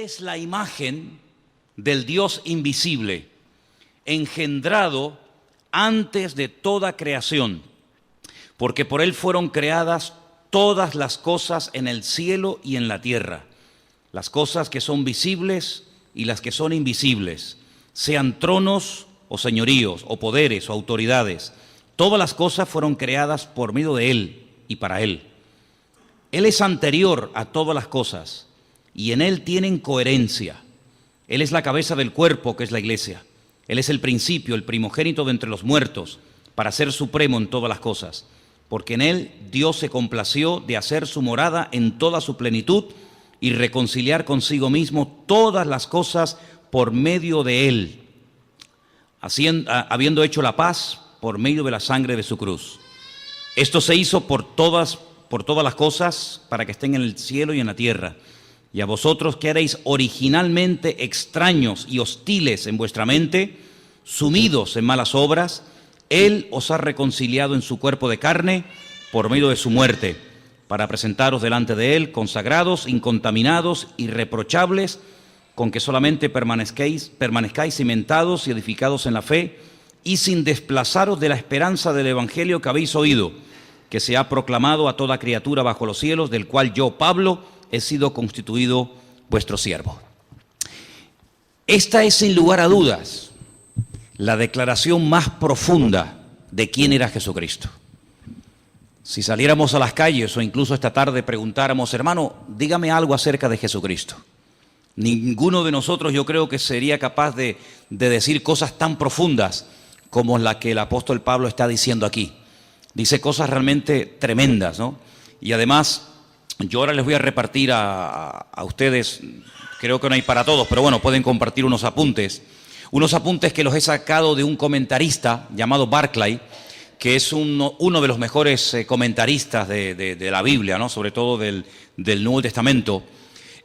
es la imagen del Dios invisible, engendrado antes de toda creación, porque por Él fueron creadas todas las cosas en el cielo y en la tierra, las cosas que son visibles y las que son invisibles, sean tronos o señoríos o poderes o autoridades. Todas las cosas fueron creadas por medio de Él y para Él. Él es anterior a todas las cosas y en Él tienen coherencia. Él es la cabeza del cuerpo, que es la iglesia. Él es el principio, el primogénito de entre los muertos, para ser supremo en todas las cosas. Porque en Él Dios se complació de hacer su morada en toda su plenitud y reconciliar consigo mismo todas las cosas por medio de Él, habiendo hecho la paz por medio de la sangre de su cruz. Esto se hizo por todas las cosas, para que estén en el cielo y en la tierra. Y a vosotros que erais originalmente extraños y hostiles en vuestra mente, sumidos en malas obras, Él os ha reconciliado en su cuerpo de carne por medio de su muerte, para presentaros delante de Él consagrados, incontaminados, irreprochables, con que solamente permanezcáis cimentados y edificados en la fe, y sin desplazaros de la esperanza del Evangelio que habéis oído, que se ha proclamado a toda criatura bajo los cielos, del cual yo, Pablo, he sido constituido vuestro siervo. Esta es, sin lugar a dudas, la declaración más profunda de quién era Jesucristo. Si saliéramos a las calles o incluso esta tarde preguntáramos, hermano, dígame algo acerca de Jesucristo, ninguno de nosotros, yo creo, que sería capaz de decir cosas tan profundas como la que el apóstol Pablo está diciendo aquí. Dice cosas realmente tremendas, ¿no? Y además, yo ahora les voy a repartir a ustedes, creo que no hay para todos, pero bueno, pueden compartir unos apuntes que los he sacado de un comentarista llamado Barclay, que es uno de los mejores comentaristas de la Biblia, ¿no? Sobre todo del Nuevo Testamento.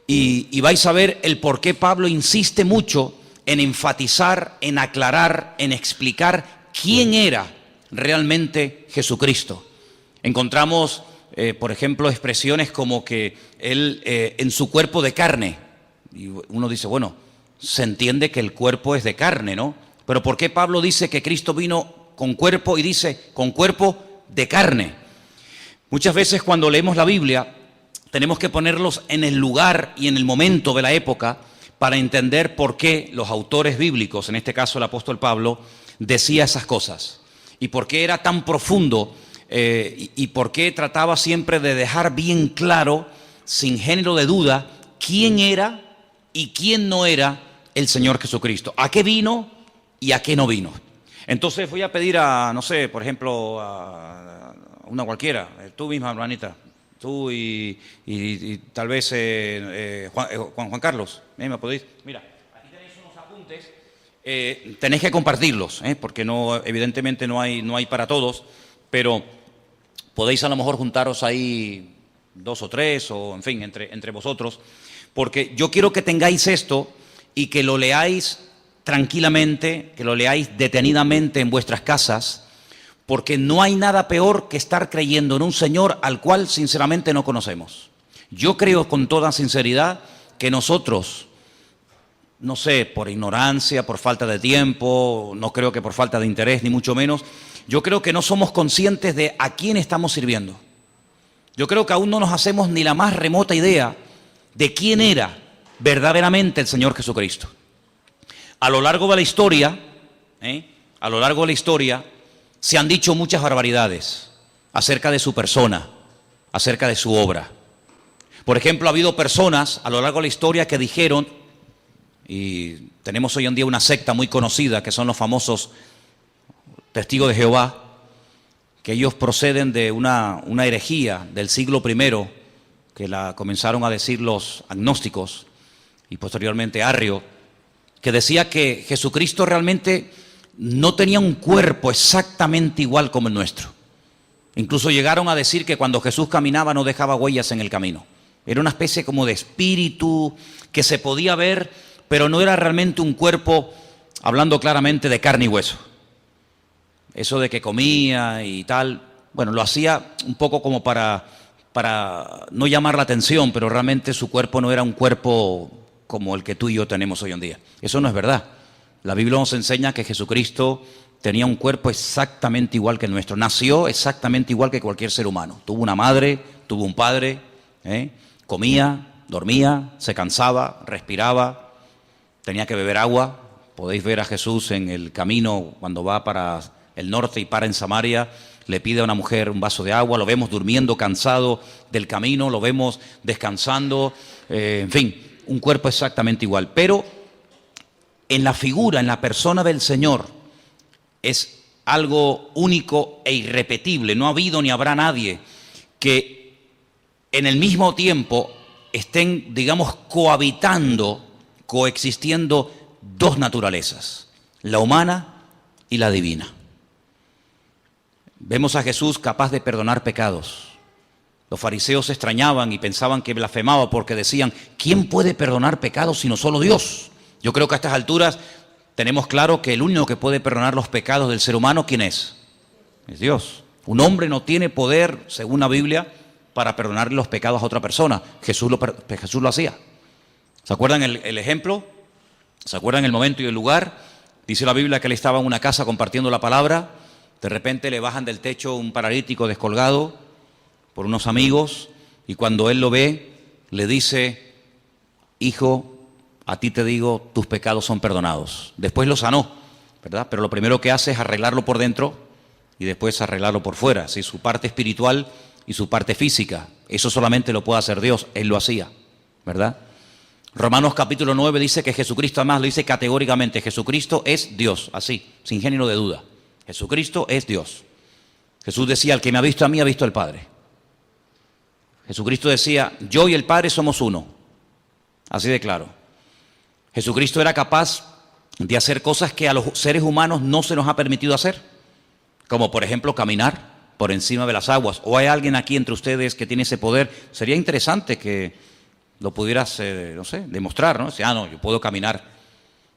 Y vais a ver el por qué Pablo insiste mucho en enfatizar, en aclarar, en explicar quién era realmente Jesucristo. Encontramos, por ejemplo, expresiones como que Él en su cuerpo de carne, y uno dice, bueno, se entiende que el cuerpo es de carne, ¿no? Pero ¿por qué Pablo dice que Cristo vino con cuerpo y dice con cuerpo de carne? Muchas veces cuando leemos la Biblia tenemos que ponerlos en el lugar y en el momento de la época para entender por qué los autores bíblicos, en este caso el apóstol Pablo, decía esas cosas. Y por qué era tan profundo y por qué trataba siempre de dejar bien claro, sin género de duda, quién era y quién no era el Señor Jesucristo. ¿A qué vino y a qué no vino? Entonces voy a pedir a, no sé, por ejemplo, a una cualquiera, tú misma, hermanita, tú y tal vez Juan Carlos, ¿me podéis? Mira, aquí tenéis unos apuntes. Tenéis que compartirlos, porque no, evidentemente no hay para todos, pero podéis a lo mejor juntaros ahí 2 o 3, o en fin, entre vosotros, porque yo quiero que tengáis esto y que lo leáis tranquilamente, que lo leáis detenidamente en vuestras casas, porque no hay nada peor que estar creyendo en un Señor al cual sinceramente no conocemos. Yo creo con toda sinceridad que nosotros, no sé, por ignorancia, por falta de tiempo, no creo que por falta de interés, ni mucho menos, yo creo que no somos conscientes de a quién estamos sirviendo. Yo creo que aún no nos hacemos ni la más remota idea de quién era verdaderamente el Señor Jesucristo. A lo largo de la historia, se han dicho muchas barbaridades acerca de su persona, acerca de su obra. Por ejemplo, ha habido personas a lo largo de la historia que dijeron, y tenemos hoy en día una secta muy conocida que son los famosos Testigos de Jehová, que ellos proceden de una herejía del siglo I, que la comenzaron a decir los agnósticos y posteriormente Arrio, que decía que Jesucristo realmente no tenía un cuerpo exactamente igual como el nuestro. Incluso llegaron a decir que cuando Jesús caminaba no dejaba huellas en el camino. Era una especie como de espíritu que se podía ver, pero no era realmente un cuerpo, hablando claramente, de carne y hueso. Eso de que comía y tal, bueno, lo hacía un poco como para no llamar la atención, pero realmente su cuerpo no era un cuerpo como el que tú y yo tenemos hoy en día. Eso no es verdad. La Biblia nos enseña que Jesucristo tenía un cuerpo exactamente igual que el nuestro. Nació exactamente igual que cualquier ser humano. Tuvo una madre, tuvo un padre, comía, dormía, se cansaba, respiraba, tenía que beber agua. Podéis ver a Jesús en el camino cuando va para el norte y para en Samaria. Le pide a una mujer un vaso de agua, lo vemos durmiendo, cansado del camino, lo vemos descansando, en fin, un cuerpo exactamente igual. Pero en la figura, en la persona del Señor, es algo único e irrepetible. No ha habido ni habrá nadie que en el mismo tiempo estén, digamos, coexistiendo dos naturalezas, la humana y la divina. Vemos a Jesús capaz de perdonar pecados. Los fariseos se extrañaban y pensaban que blasfemaba porque decían, ¿quién puede perdonar pecados sino solo Dios? Yo creo que a estas alturas tenemos claro que el único que puede perdonar los pecados del ser humano, ¿quién es? Es Dios. Un hombre no tiene poder, según la Biblia, para perdonar los pecados a otra persona. Jesús lo hacía. ¿Se acuerdan el ejemplo? ¿Se acuerdan el momento y el lugar? Dice la Biblia que él estaba en una casa compartiendo la palabra. De repente le bajan del techo un paralítico descolgado por unos amigos y cuando él lo ve, le dice, hijo, a ti te digo, tus pecados son perdonados. Después lo sanó, ¿verdad? Pero lo primero que hace es arreglarlo por dentro y después arreglarlo por fuera, ¿sí? Su parte espiritual y su parte física. Eso solamente lo puede hacer Dios, Él lo hacía, ¿verdad? Romanos capítulo 9 dice que Jesucristo, además lo dice categóricamente, Jesucristo es Dios, así, sin género de duda. Jesucristo es Dios. Jesús decía, el que me ha visto a mí ha visto al Padre. Jesucristo decía, yo y el Padre somos uno. Así de claro. Jesucristo era capaz de hacer cosas que a los seres humanos no se nos ha permitido hacer. Como por ejemplo caminar por encima de las aguas. ¿O hay alguien aquí entre ustedes que tiene ese poder? Sería interesante que lo pudieras, no sé, demostrar, ¿no? No, yo puedo caminar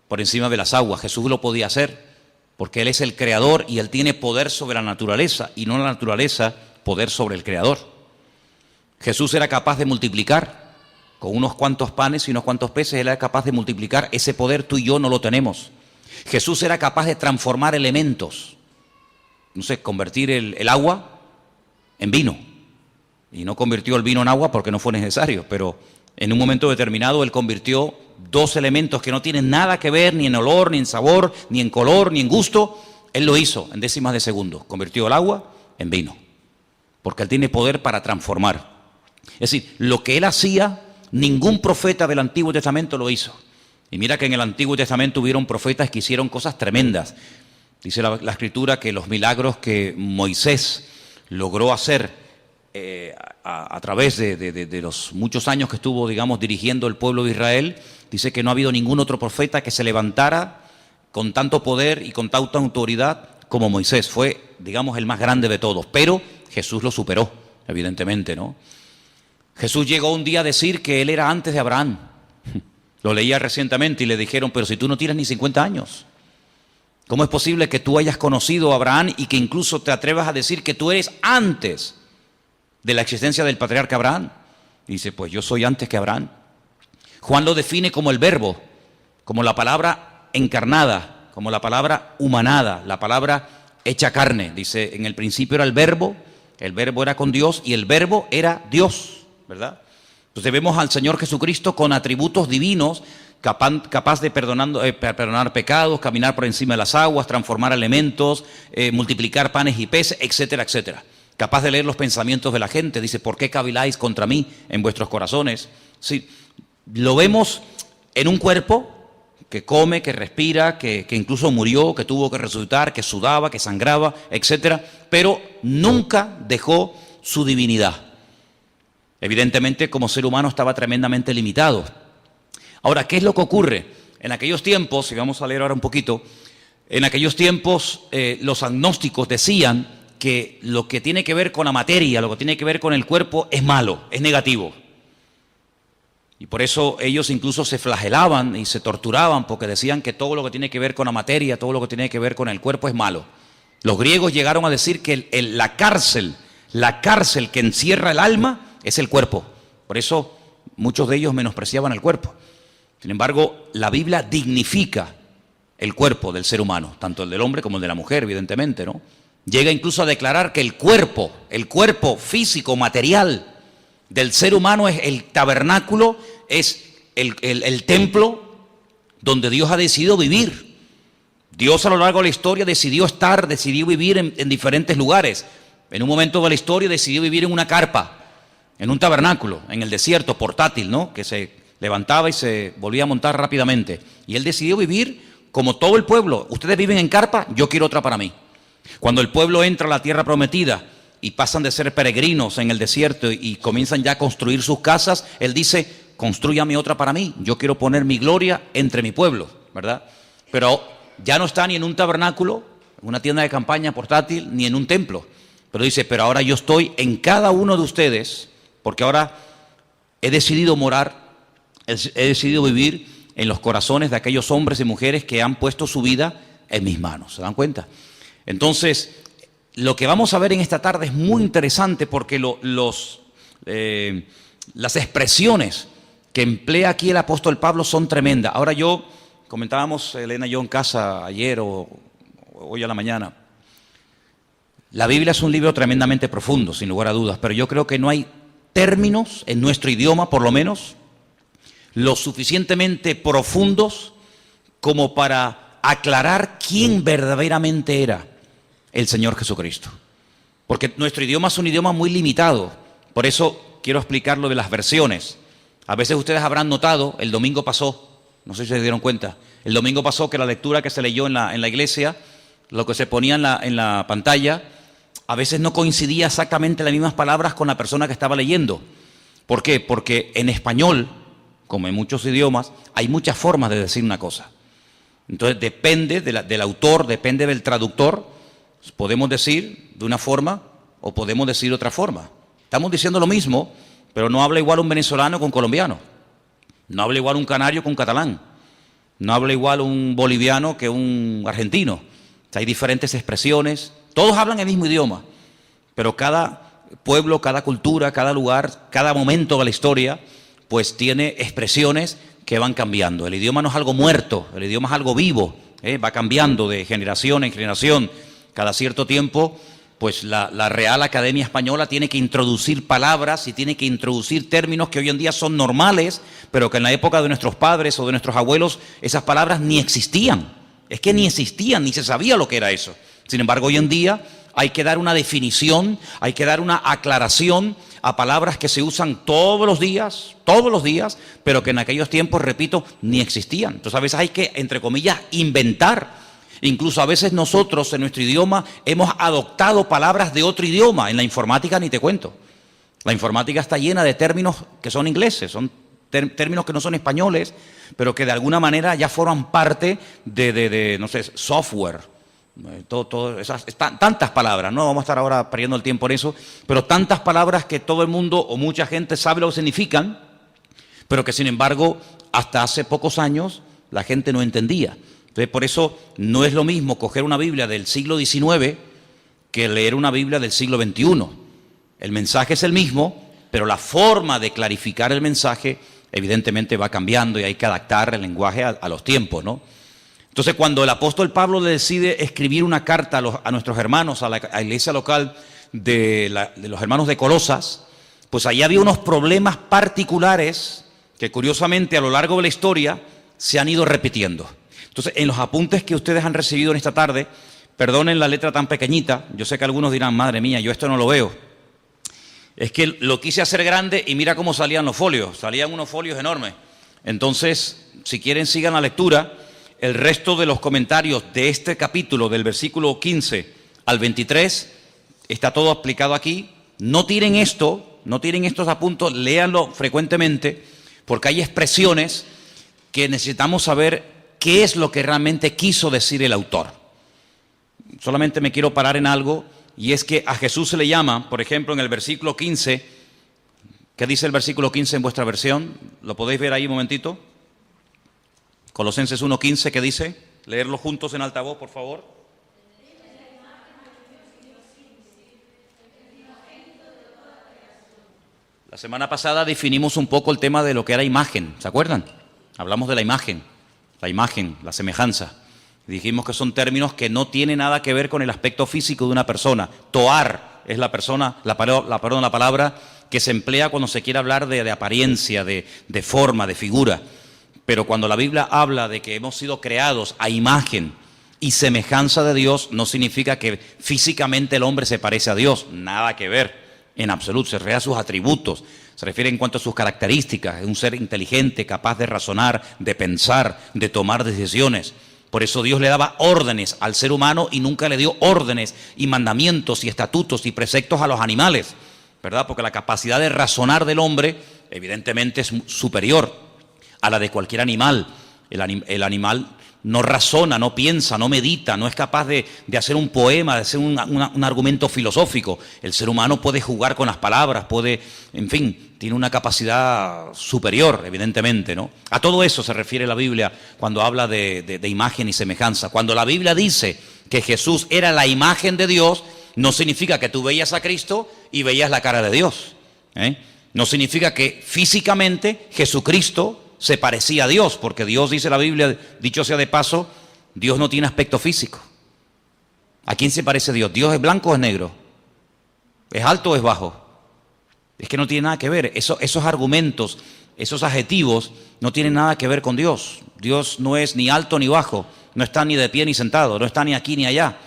por encima de las aguas. Jesús lo podía hacer. Porque Él es el creador y Él tiene poder sobre la naturaleza y no la naturaleza poder sobre el creador. Jesús era capaz de multiplicar con unos cuantos panes y unos cuantos peces. Él era capaz de multiplicar. Ese poder tú y yo no lo tenemos. Jesús era capaz de transformar elementos. No sé, convertir el agua en vino. Y no convirtió el vino en agua porque no fue necesario, pero en un momento determinado Él convirtió dos elementos que no tienen nada que ver ni en olor, ni en sabor, ni en color, ni en gusto. Él lo hizo en décimas de segundo. Convirtió el agua en vino. Porque Él tiene poder para transformar. Es decir, lo que Él hacía, ningún profeta del Antiguo Testamento lo hizo. Y mira que en el Antiguo Testamento hubieron profetas que hicieron cosas tremendas. Dice la Escritura que los milagros que Moisés logró hacer a través de los muchos años que estuvo, digamos, dirigiendo el pueblo de Israel, dice que no ha habido ningún otro profeta que se levantara con tanto poder y con tanta autoridad como Moisés. Fue, digamos, el más grande de todos, pero Jesús lo superó, evidentemente, ¿no? Jesús llegó un día a decir que Él era antes de Abraham. Lo leía recientemente y le dijeron, pero si tú no tienes ni 50 años, ¿cómo es posible que tú hayas conocido a Abraham y que incluso te atrevas a decir que tú eres antes de la existencia del patriarca Abraham? Y dice, pues yo soy antes que Abraham. Juan lo define como el verbo, como la palabra encarnada, como la palabra humanada, la palabra hecha carne. Dice, en el principio era el verbo era con Dios y el verbo era Dios, ¿verdad? Entonces vemos al Señor Jesucristo con atributos divinos, capaz de perdonar pecados, caminar por encima de las aguas, transformar elementos, multiplicar panes y peces, etcétera, etcétera. Capaz de leer los pensamientos de la gente. Dice, ¿por qué caviláis contra mí en vuestros corazones? Sí, lo vemos en un cuerpo que come, que respira, que incluso murió, que tuvo que resucitar, que sudaba, que sangraba, etcétera, pero nunca dejó su divinidad. Evidentemente, como ser humano estaba tremendamente limitado. Ahora, ¿qué es lo que ocurre? En aquellos tiempos, y vamos a leer ahora un poquito, en aquellos tiempos los agnósticos decían que lo que tiene que ver con la materia, lo que tiene que ver con el cuerpo es malo, es negativo. Y por eso ellos incluso se flagelaban y se torturaban porque decían que todo lo que tiene que ver con la materia, todo lo que tiene que ver con el cuerpo es malo. Los griegos llegaron a decir que la cárcel que encierra el alma es el cuerpo. Por eso muchos de ellos menospreciaban el cuerpo. Sin embargo, la Biblia dignifica el cuerpo del ser humano, tanto el del hombre como el de la mujer, evidentemente, ¿no? Llega incluso a declarar que el cuerpo físico, material del ser humano es el tabernáculo, es el templo donde Dios ha decidido vivir. Dios a lo largo de la historia decidió vivir en diferentes lugares. En un momento de la historia decidió vivir en una carpa, en un tabernáculo, en el desierto, portátil, ¿no? Que se levantaba y se volvía a montar rápidamente. Y Él decidió vivir como todo el pueblo. Ustedes viven en carpa, yo quiero otra para mí. Cuando el pueblo entra a la tierra prometida y pasan de ser peregrinos en el desierto y comienzan ya a construir sus casas, Él dice, constrúyame otra para mí, yo quiero poner mi gloria entre mi pueblo, ¿verdad? Pero ya no está ni en un tabernáculo, en una tienda de campaña portátil, ni en un templo. Pero dice, pero ahora yo estoy en cada uno de ustedes, porque ahora he decidido morar, he decidido vivir en los corazones de aquellos hombres y mujeres que han puesto su vida en mis manos. ¿Se dan cuenta? Entonces, lo que vamos a ver en esta tarde es muy interesante porque las expresiones que emplea aquí el apóstol Pablo son tremendas. Ahora comentábamos Elena y yo en casa ayer o hoy a la mañana, la Biblia es un libro tremendamente profundo, sin lugar a dudas, pero yo creo que no hay términos en nuestro idioma, por lo menos, lo suficientemente profundos como para aclarar quién verdaderamente era el Señor Jesucristo. Porque nuestro idioma es un idioma muy limitado. Por eso quiero explicar lo de las versiones. A veces ustedes habrán notado, el domingo pasó, no sé si se dieron cuenta, el domingo pasó que la lectura que se leyó en la iglesia, lo que se ponía en la pantalla, a veces no coincidía exactamente las mismas palabras con la persona que estaba leyendo. ¿Por qué? Porque en español, como en muchos idiomas, hay muchas formas de decir una cosa. Entonces depende del autor, depende del traductor, podemos decir de una forma o podemos decir de otra forma. Estamos diciendo lo mismo, pero no habla igual un venezolano con colombiano, no habla igual un canario con catalán, no habla igual un boliviano que un argentino. O sea, hay diferentes expresiones, todos hablan el mismo idioma, pero cada pueblo, cada cultura, cada lugar, cada momento de la historia, pues tiene expresiones que van cambiando. El idioma no es algo muerto, el idioma es algo vivo, va cambiando de generación en generación. Cada cierto tiempo, pues la Real Academia Española tiene que introducir palabras y tiene que introducir términos que hoy en día son normales, pero que en la época de nuestros padres o de nuestros abuelos esas palabras ni existían. Es que ni existían, ni se sabía lo que era eso. Sin embargo, hoy en día hay que dar una definición, hay que dar una aclaración a palabras que se usan todos los días, pero que en aquellos tiempos, repito, ni existían. Entonces a veces hay que, entre comillas, inventar. Incluso a veces nosotros en nuestro idioma hemos adoptado palabras de otro idioma. En la informática ni te cuento. La informática está llena de términos que son ingleses, son términos que no son españoles, pero que de alguna manera ya forman parte de no sé, software. Tantas palabras, no vamos a estar ahora perdiendo el tiempo en eso, pero tantas palabras que todo el mundo o mucha gente sabe lo que significan, pero que sin embargo hasta hace pocos años la gente no entendía. Entonces por eso no es lo mismo coger una Biblia del siglo XIX que leer una Biblia del siglo XXI. El mensaje es el mismo, pero la forma de clarificar el mensaje evidentemente va cambiando y hay que adaptar el lenguaje a los tiempos, ¿no? Entonces, cuando el apóstol Pablo decide escribir una carta a nuestros hermanos, a la iglesia local de los hermanos de Colosas, pues ahí había unos problemas particulares que curiosamente a lo largo de la historia se han ido repitiendo. Entonces, en los apuntes que ustedes han recibido en esta tarde, perdonen la letra tan pequeñita, yo sé que algunos dirán, madre mía, yo esto no lo veo. Es que lo quise hacer grande y mira cómo salían los folios, salían unos folios enormes. Entonces, si quieren sigan la lectura. El resto de los comentarios de este capítulo, del versículo 15 al 23, está todo explicado aquí. No tiren estos apuntes, léanlo frecuentemente, porque hay expresiones que necesitamos saber qué es lo que realmente quiso decir el autor. Solamente me quiero parar en algo, y es que a Jesús se le llama, por ejemplo, en el versículo 15, ¿qué dice el versículo 15 en vuestra versión? ¿Lo podéis ver ahí un momentito? Colosenses 1:15, ¿qué dice? Leerlo juntos en altavoz, por favor. La semana pasada definimos un poco el tema de lo que era imagen, ¿se acuerdan? Hablamos de la imagen, la semejanza. Dijimos que son términos que no tienen nada que ver con el aspecto físico de una persona. Toar es la palabra que se emplea cuando se quiere hablar de apariencia, de forma, de figura. Pero cuando la Biblia habla de que hemos sido creados a imagen y semejanza de Dios, no significa que físicamente el hombre se parece a Dios. Nada que ver, en absoluto. Se refiere a sus atributos, se refiere en cuanto a sus características. Es un ser inteligente, capaz de razonar, de pensar, de tomar decisiones. Por eso Dios le daba órdenes al ser humano y nunca le dio órdenes y mandamientos y estatutos y preceptos a los animales, ¿verdad? Porque la capacidad de razonar del hombre evidentemente es superior a la de cualquier animal. El animal no razona, no piensa, no medita, no es capaz de hacer un poema, de hacer un argumento filosófico. El ser humano puede jugar con las palabras, en fin, tiene una capacidad superior, evidentemente, ¿no? A todo eso se refiere la Biblia cuando habla de imagen y semejanza. Cuando la Biblia dice que Jesús era la imagen de Dios, no significa que tú veías a Cristo y veías la cara de Dios, ¿eh? No significa que físicamente Jesucristo se parecía a Dios, porque Dios, dice la Biblia, dicho sea de paso, Dios no tiene aspecto físico. ¿A quién se parece Dios? ¿Dios es blanco o es negro? ¿Es alto o es bajo? Es que no tiene nada que ver. Esos argumentos, esos adjetivos, no tienen nada que ver con Dios. Dios no es ni alto ni bajo, no está ni de pie ni sentado, no está ni aquí ni allá,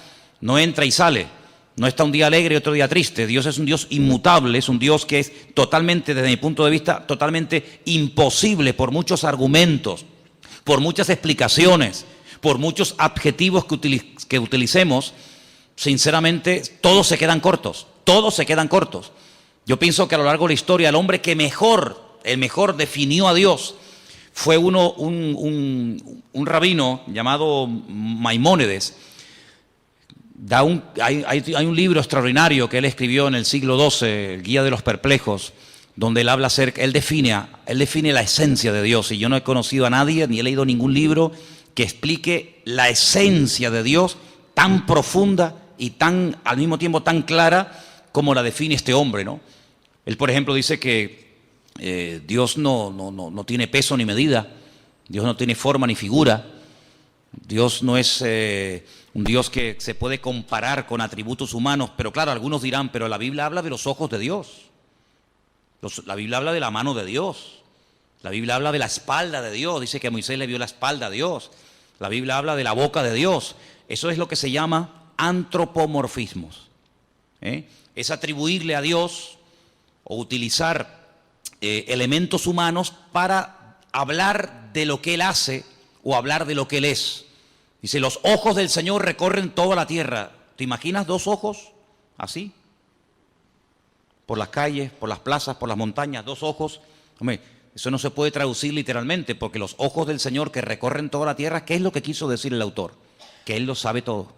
no entra y sale. No está un día alegre y otro día triste. Dios es un Dios inmutable, es un Dios que es totalmente, desde mi punto de vista, totalmente imposible por muchos argumentos, por muchas explicaciones, por muchos adjetivos que utilicemos. Sinceramente, todos se quedan cortos, Yo pienso que a lo largo de la historia, el hombre que el mejor definió a Dios fue un rabino llamado Maimónides. Hay un libro extraordinario que él escribió en el siglo XII, el Guía de los Perplejos, donde él habla él define la esencia de Dios. Y yo no he conocido a nadie, ni he leído ningún libro que explique la esencia de Dios tan profunda y al mismo tiempo tan clara como la define este hombre, ¿no? Él, por ejemplo, dice que Dios no tiene peso ni medida, Dios no tiene forma ni figura, Dios no es un Dios que se puede comparar con atributos humanos, pero claro, algunos dirán, pero la Biblia habla de los ojos de Dios, la Biblia habla de la mano de Dios, la Biblia habla de la espalda de Dios, dice que Moisés le vio la espalda a Dios, la Biblia habla de la boca de Dios. Eso es lo que se llama antropomorfismos, ¿eh? Es atribuirle a Dios o utilizar elementos humanos para hablar de lo que Él hace o hablar de lo que Él es. Dice, los ojos del Señor recorren toda la tierra. ¿Te imaginas dos ojos así? Por las calles, por las plazas, por las montañas, dos ojos. Hombre, eso no se puede traducir literalmente, porque los ojos del Señor que recorren toda la tierra, ¿qué es lo que quiso decir el autor? Que Él lo sabe todo,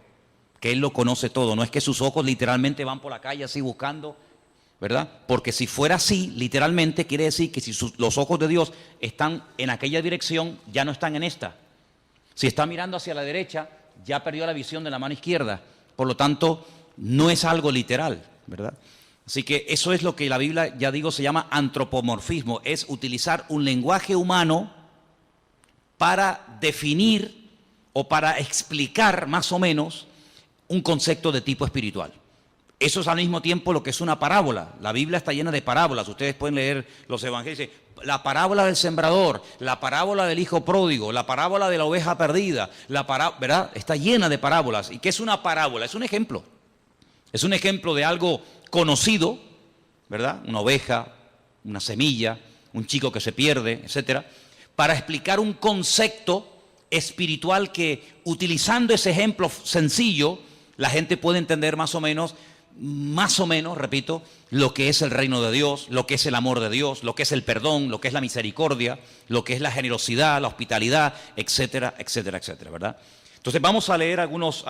que Él lo conoce todo. No es que sus ojos literalmente van por la calle así buscando, ¿verdad? Porque si fuera así, literalmente, quiere decir que si los ojos de Dios están en aquella dirección, ya no están en esta. Si está mirando hacia la derecha, ya perdió la visión de la mano izquierda. Por lo tanto, no es algo literal, ¿verdad? Así que eso es lo que la Biblia, ya digo, se llama antropomorfismo. Es utilizar un lenguaje humano para definir o para explicar más o menos un concepto de tipo espiritual. Eso es al mismo tiempo lo que es una parábola. La Biblia está llena de parábolas. Ustedes pueden leer los evangelios. La parábola del sembrador, la parábola del hijo pródigo, la parábola de la oveja perdida, ¿verdad? Está llena de parábolas. ¿Y qué es una parábola? Es un ejemplo. Es un ejemplo de algo conocido, ¿verdad? Una oveja, una semilla, un chico que se pierde, etcétera, para explicar un concepto espiritual que, utilizando ese ejemplo sencillo, la gente puede entender más o menos, repito, lo que es el reino de Dios, lo que es el amor de Dios, lo que es el perdón, lo que es la misericordia, lo que es la generosidad, la hospitalidad, etcétera, etcétera, etcétera, ¿verdad? Entonces vamos a leer algunas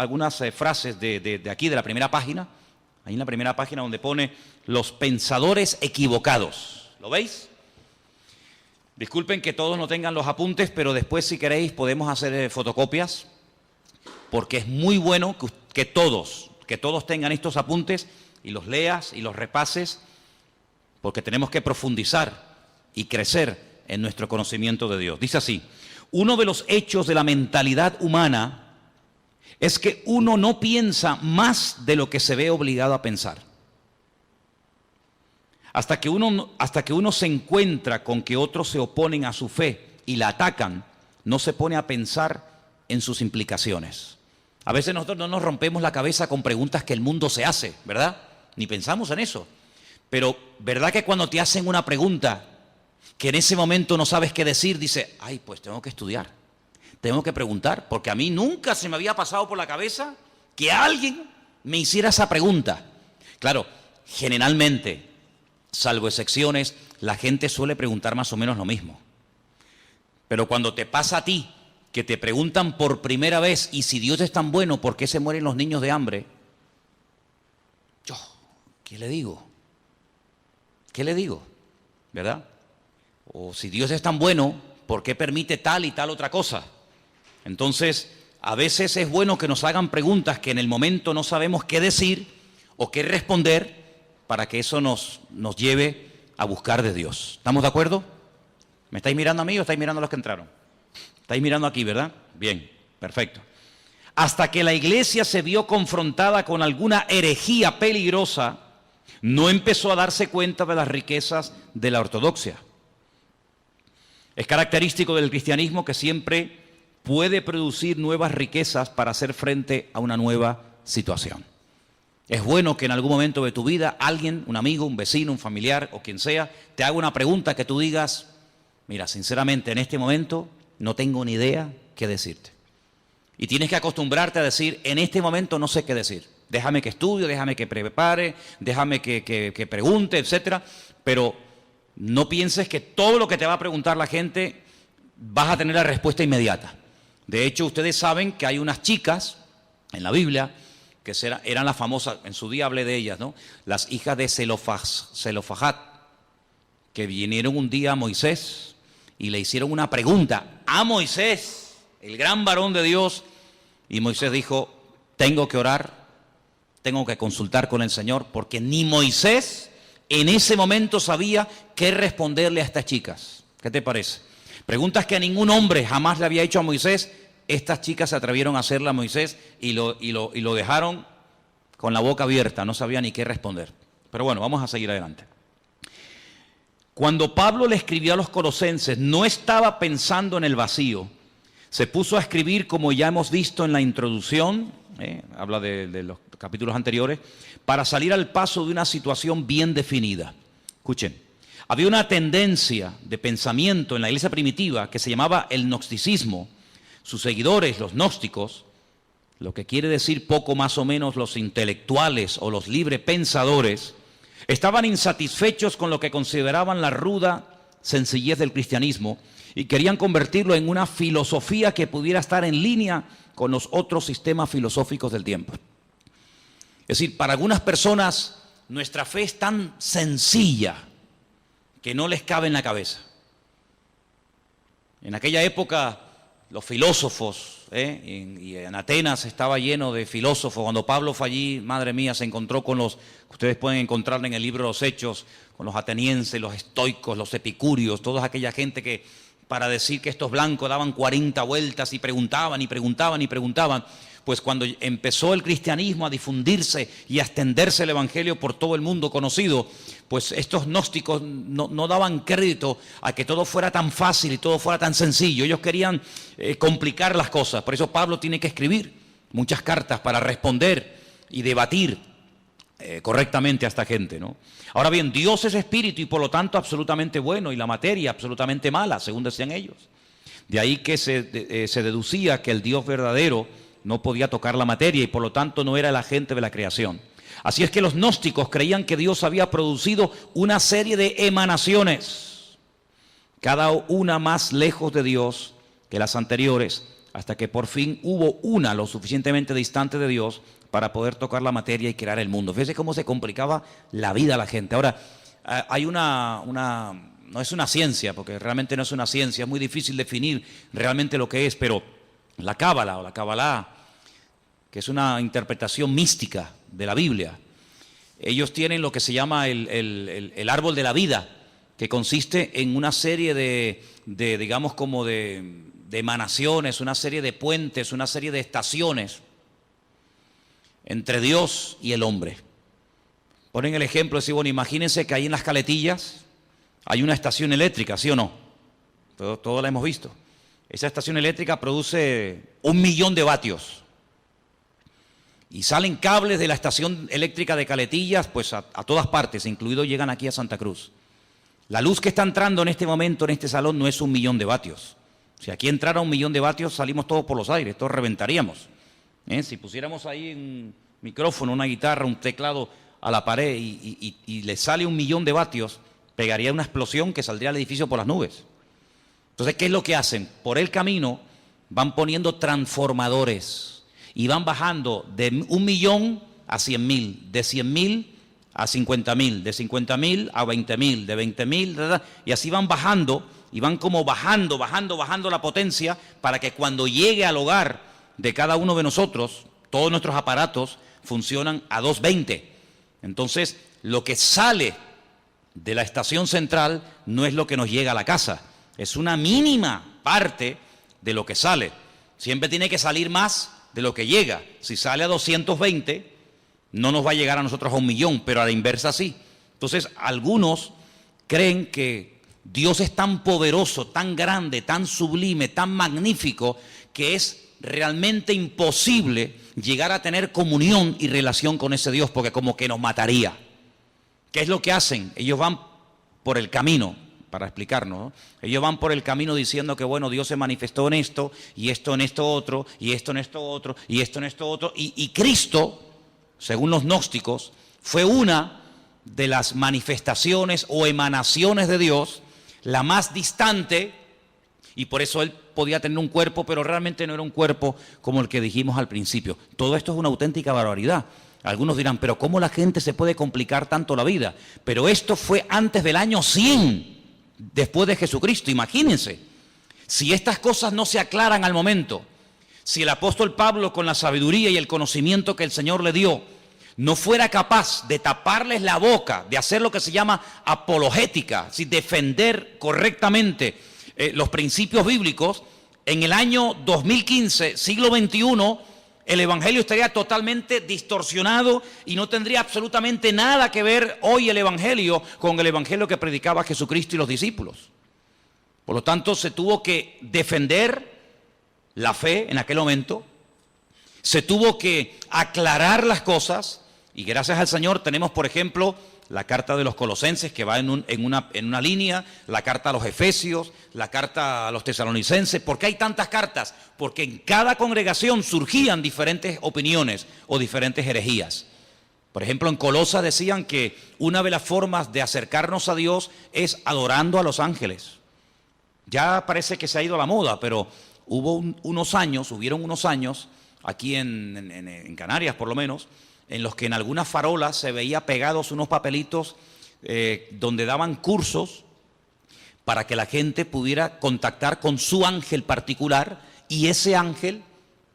frases de aquí, de la primera página. Ahí en la primera página donde pone los pensadores equivocados. ¿Lo veis? Disculpen que todos no tengan los apuntes, pero después si queréis podemos hacer fotocopias, porque es muy bueno que todos tengan estos apuntes y los leas y los repases, porque tenemos que profundizar y crecer en nuestro conocimiento de Dios. Dice así: uno de los hechos de la mentalidad humana es que uno no piensa más de lo que se ve obligado a pensar. Hasta que uno se encuentra con que otros se oponen a su fe y la atacan, no se pone a pensar en sus implicaciones. A veces nosotros no nos rompemos la cabeza con preguntas que el mundo se hace, ¿verdad? Ni pensamos en eso. Pero, ¿verdad que cuando te hacen una pregunta que en ese momento no sabes qué decir, dices, ay, pues tengo que estudiar, tengo que preguntar, porque a mí nunca se me había pasado por la cabeza que alguien me hiciera esa pregunta? Claro, generalmente, salvo excepciones, la gente suele preguntar más o menos lo mismo. Pero cuando te pasa a ti, que te preguntan por primera vez, y si Dios es tan bueno, ¿por qué se mueren los niños de hambre? Yo, ¿qué le digo? ¿Qué le digo? ¿Verdad? O si Dios es tan bueno, ¿por qué permite tal y tal otra cosa? Entonces, a veces es bueno que nos hagan preguntas que en el momento no sabemos qué decir o qué responder, para que eso nos lleve a buscar de Dios. ¿Estamos de acuerdo? ¿Me estáis mirando a mí o estáis mirando a los que entraron? Estáis mirando aquí, ¿verdad? Bien, perfecto. Hasta que la iglesia se vio confrontada con alguna herejía peligrosa, no empezó a darse cuenta de las riquezas de la ortodoxia. Es característico del cristianismo que siempre puede producir nuevas riquezas para hacer frente a una nueva situación. Es bueno que en algún momento de tu vida alguien, un amigo, un vecino, un familiar o quien sea, te haga una pregunta que tú digas, mira, sinceramente en este momento no tengo ni idea qué decirte. Y tienes que acostumbrarte a decir, en este momento no sé qué decir. Déjame que estudie, déjame que prepare, déjame que pregunte, etcétera. Pero no pienses que todo lo que te va a preguntar la gente vas a tener la respuesta inmediata. De hecho, ustedes saben que hay unas chicas en la Biblia que eran las famosas, en su día hablé de ellas, ¿no? Las hijas de Zelofajat, que vinieron un día a Moisés y le hicieron una pregunta a Moisés, el gran varón de Dios, y Moisés dijo, tengo que orar, tengo que consultar con el Señor, porque ni Moisés en ese momento sabía qué responderle a estas chicas. ¿Qué te parece? Preguntas que a ningún hombre jamás le había hecho a Moisés. Estas chicas se atrevieron a hacerla a Moisés y lo dejaron con la boca abierta, no sabía ni qué responder. Pero bueno, vamos a seguir adelante. Cuando Pablo le escribió a los colosenses, no estaba pensando en el vacío. Se puso a escribir, como ya hemos visto en la introducción, habla de los capítulos anteriores, para salir al paso de una situación bien definida. Escuchen, había una tendencia de pensamiento en la iglesia primitiva que se llamaba el gnosticismo. Sus seguidores, los gnósticos, lo que quiere decir poco más o menos los intelectuales o los librepensadores, estaban insatisfechos con lo que consideraban la ruda sencillez del cristianismo y querían convertirlo en una filosofía que pudiera estar en línea con los otros sistemas filosóficos del tiempo. Es decir, para algunas personas nuestra fe es tan sencilla que no les cabe en la cabeza. En aquella época los filósofos, y en Atenas estaba lleno de filósofos. Cuando Pablo fue allí, madre mía, se encontró con los que ustedes pueden encontrar en el libro de los Hechos, con los atenienses, los estoicos, los epicúreos, toda aquella gente que para decir que estos blancos daban 40 vueltas y preguntaban y preguntaban y preguntaban. Pues cuando empezó el cristianismo a difundirse y a extenderse el evangelio por todo el mundo conocido, pues estos gnósticos no daban crédito a que todo fuera tan fácil y todo fuera tan sencillo. Ellos querían complicar las cosas. Por eso Pablo tiene que escribir muchas cartas para responder y debatir correctamente a esta gente, ¿no? Ahora bien, Dios es espíritu y por lo tanto absolutamente bueno y la materia absolutamente mala, según decían ellos. De ahí que se deducía que el Dios verdadero no podía tocar la materia y por lo tanto no era el agente de la creación. Así es que los gnósticos creían que Dios había producido una serie de emanaciones, cada una más lejos de Dios que las anteriores, hasta que por fin hubo una lo suficientemente distante de Dios para poder tocar la materia y crear el mundo. Fíjense cómo se complicaba la vida a la gente. Ahora, hay no es una ciencia, porque realmente no es una ciencia, es muy difícil definir realmente lo que es, pero la Cábala o la Kabbalah, que es una interpretación mística de la Biblia, ellos tienen lo que se llama el árbol de la vida, que consiste en una serie digamos, como de emanaciones, una serie de puentes, una serie de estaciones entre Dios y el hombre. Ponen el ejemplo de decir, bueno, imagínense que ahí en las Caletillas hay una estación eléctrica, ¿sí o no? Todo la hemos visto. Esa estación eléctrica produce 1 millón de vatios. Y salen cables de la estación eléctrica de Caletillas, pues a todas partes, incluido llegan aquí a Santa Cruz. La luz que está entrando en este momento en este salón no es 1 millón de vatios. Si aquí entrara 1 millón de vatios, salimos todos por los aires, todos reventaríamos. Si pusiéramos ahí un micrófono, una guitarra, un teclado a la pared y le sale 1 millón de vatios, pegaría una explosión que saldría el edificio por las nubes. Entonces, ¿qué es lo que hacen? Por el camino van poniendo transformadores y van bajando de 1 millón a 100.000, de 100.000 a 50.000, de 50.000 a 20.000, de 20.000, y así van bajando, y van como bajando la potencia para que cuando llegue al hogar de cada uno de nosotros, todos nuestros aparatos funcionan a 220. Entonces, lo que sale de la estación central no es lo que nos llega a la casa, es una mínima parte de lo que sale. Siempre tiene que salir más de lo que llega. Si sale a 220, no nos va a llegar a nosotros a 1 millón, pero a la inversa sí. Entonces, algunos creen que Dios es tan poderoso, tan grande, tan sublime, tan magnífico, que es realmente imposible llegar a tener comunión y relación con ese Dios, porque como que nos mataría. ¿Qué es lo que hacen? Ellos van por el camino, para explicarnos, ¿no? Ellos van por el camino diciendo que, bueno, Dios se manifestó en esto, y esto en esto otro, y esto en esto otro, y esto en esto otro, y Cristo, según los gnósticos, fue una de las manifestaciones o emanaciones de Dios, la más distante, y por eso Él podía tener un cuerpo, pero realmente no era un cuerpo como el que dijimos al principio. Todo esto es una auténtica barbaridad. Algunos dirán, pero ¿cómo la gente se puede complicar tanto la vida? Pero esto fue antes del año 100, después de Jesucristo. Imagínense, si estas cosas no se aclaran al momento, si el apóstol Pablo, con la sabiduría y el conocimiento que el Señor le dio, no fuera capaz de taparles la boca, de hacer lo que se llama apologética, si defender correctamente los principios bíblicos, en el año 2015, siglo XXI, el evangelio estaría totalmente distorsionado y no tendría absolutamente nada que ver hoy el evangelio con el evangelio que predicaba Jesucristo y los discípulos. Por lo tanto, se tuvo que defender la fe en aquel momento, se tuvo que aclarar las cosas, y gracias al Señor tenemos, por ejemplo, la carta de los Colosenses, que va en una línea, la carta a los Efesios, la carta a los Tesalonicenses. ¿Por qué hay tantas cartas? Porque en cada congregación surgían diferentes opiniones o diferentes herejías. Por ejemplo, en Colosas decían que una de las formas de acercarnos a Dios es adorando a los ángeles. Ya parece que se ha ido a la moda, pero hubieron unos años, aquí en Canarias por lo menos, en los que en algunas farolas se veía pegados unos papelitos donde daban cursos para que la gente pudiera contactar con su ángel particular y ese ángel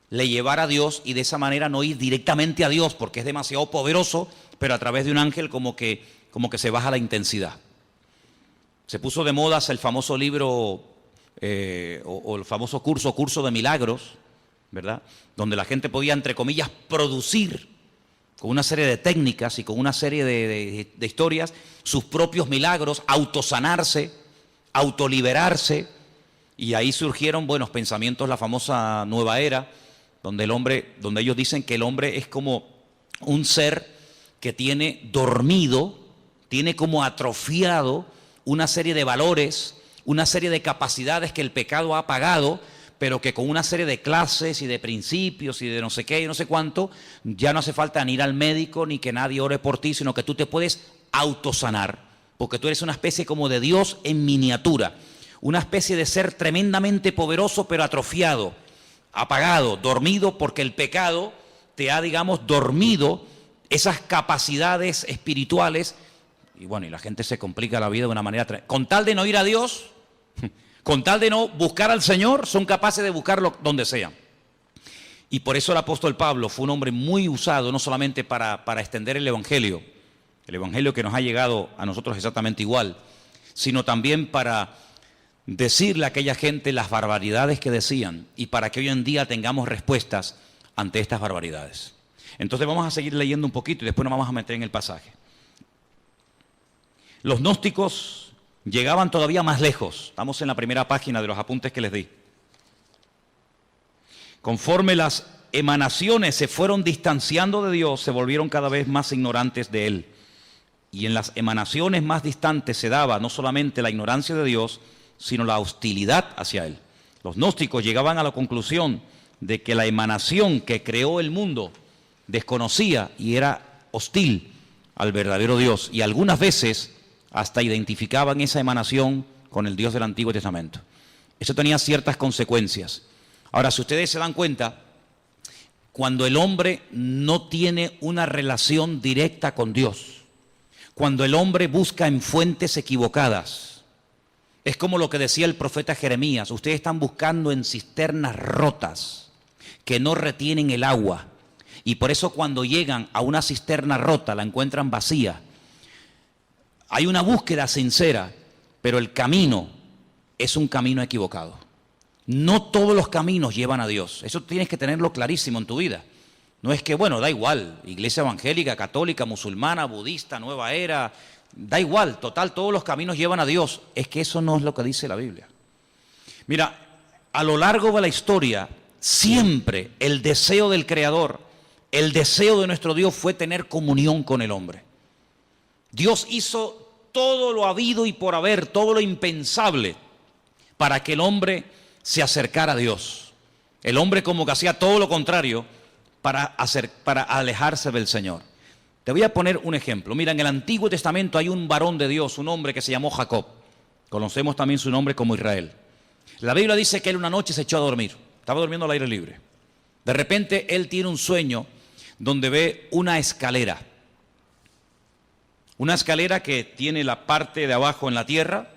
le llevara a Dios, y de esa manera no ir directamente a Dios porque es demasiado poderoso, pero a través de un ángel como que se baja la intensidad. Se puso de moda el famoso libro o el famoso curso de milagros, ¿verdad? Donde la gente podía, entre comillas, producir con una serie de técnicas y con una serie de historias sus propios milagros, autosanarse, autoliberarse, y ahí surgieron buenos pensamientos, la famosa nueva era, donde ellos dicen que el hombre es como un ser que tiene dormido, tiene como atrofiado una serie de valores, una serie de capacidades que el pecado ha apagado, pero que con una serie de clases y de principios y de no sé qué y no sé cuánto, ya no hace falta ni ir al médico ni que nadie ore por ti, sino que tú te puedes autosanar, porque tú eres una especie como de Dios en miniatura, una especie de ser tremendamente poderoso pero atrofiado, apagado, dormido, porque el pecado te ha, digamos, dormido esas capacidades espirituales. Y bueno, y la gente se complica la vida de una manera con tal de no ir a Dios, con tal de no buscar al Señor, son capaces de buscarlo donde sea. Y por eso el apóstol Pablo fue un hombre muy usado, no solamente para extender el evangelio que nos ha llegado a nosotros exactamente igual, sino también para decirle a aquella gente las barbaridades que decían y para que hoy en día tengamos respuestas ante estas barbaridades. Entonces vamos a seguir leyendo un poquito y después nos vamos a meter en el pasaje. Los gnósticos llegaban todavía más lejos. Estamos en la primera página de los apuntes que les di. Conforme las emanaciones se fueron distanciando de Dios, se volvieron cada vez más ignorantes de Él. Y en las emanaciones más distantes se daba no solamente la ignorancia de Dios, sino la hostilidad hacia Él. Los gnósticos llegaban a la conclusión de que la emanación que creó el mundo desconocía y era hostil al verdadero Dios. Y algunas veces hasta identificaban esa emanación con el Dios del Antiguo Testamento. Eso tenía ciertas consecuencias. Ahora, si ustedes se dan cuenta, cuando el hombre no tiene una relación directa con Dios, cuando el hombre busca en fuentes equivocadas, es como lo que decía el profeta Jeremías: ustedes están buscando en cisternas rotas que no retienen el agua, y por eso cuando llegan a una cisterna rota la encuentran vacía. Hay una búsqueda sincera, pero el camino es un camino equivocado. No todos los caminos llevan a Dios. Eso tienes que tenerlo clarísimo en tu vida. No es que, bueno, da igual, iglesia evangélica, católica, musulmana, budista, nueva era, da igual, total, todos los caminos llevan a Dios. Es que eso no es lo que dice la Biblia. Mira, a lo largo de la historia, siempre el deseo del Creador, el deseo de nuestro Dios fue tener comunión con el hombre. Dios hizo todo lo habido y por haber, todo lo impensable, para que el hombre se acercara a Dios. El hombre como que hacía todo lo contrario para alejarse del Señor. Te voy a poner un ejemplo. Mira, en el Antiguo Testamento hay un varón de Dios, un hombre que se llamó Jacob. Conocemos también su nombre como Israel. La Biblia dice que él una noche se echó a dormir. Estaba durmiendo al aire libre. De repente él tiene un sueño donde ve una escalera. Una escalera que tiene la parte de abajo en la tierra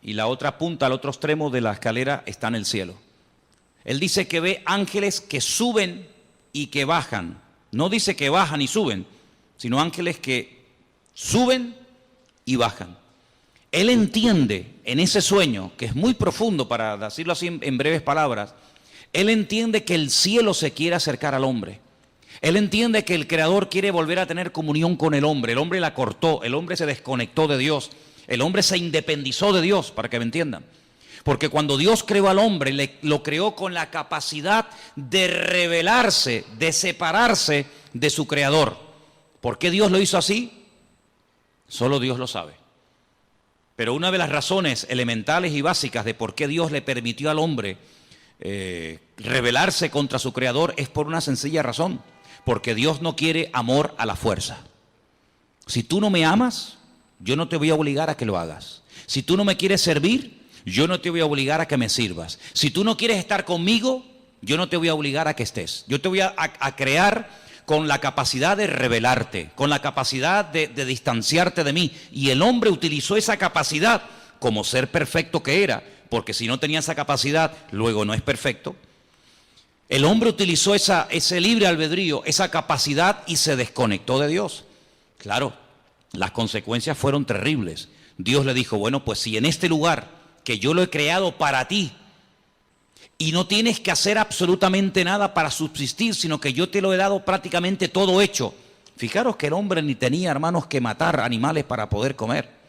y la otra punta, al otro extremo de la escalera está en el cielo. Él dice que ve ángeles que suben y que bajan. No dice que bajan y suben, sino ángeles que suben y bajan. Él entiende en ese sueño, que es muy profundo para decirlo así en breves palabras, él entiende que el cielo se quiere acercar al hombre. Él entiende que el Creador quiere volver a tener comunión con el hombre la cortó, el hombre se desconectó de Dios, el hombre se independizó de Dios, para que me entiendan. Porque cuando Dios creó al hombre, lo creó con la capacidad de rebelarse, de separarse de su Creador. ¿Por qué Dios lo hizo así? Solo Dios lo sabe. Pero una de las razones elementales y básicas de por qué Dios le permitió al hombre rebelarse contra su Creador es por una sencilla razón. Porque Dios no quiere amor a la fuerza. Si tú no me amas, yo no te voy a obligar a que lo hagas. Si tú no me quieres servir, yo no te voy a obligar a que me sirvas. Si tú no quieres estar conmigo, yo no te voy a obligar a que estés. Yo te voy a crear con la capacidad de rebelarte, con la capacidad de distanciarte de mí. Y el hombre utilizó esa capacidad como ser perfecto que era, porque si no tenía esa capacidad, luego no es perfecto. El hombre utilizó ese libre albedrío, esa capacidad y se desconectó de Dios. Claro, las consecuencias fueron terribles. Dios le dijo, bueno, pues si en este lugar que yo lo he creado para ti y no tienes que hacer absolutamente nada para subsistir, sino que yo te lo he dado prácticamente todo hecho. Fijaros que el hombre ni tenía, hermanos, que matar animales para poder comer.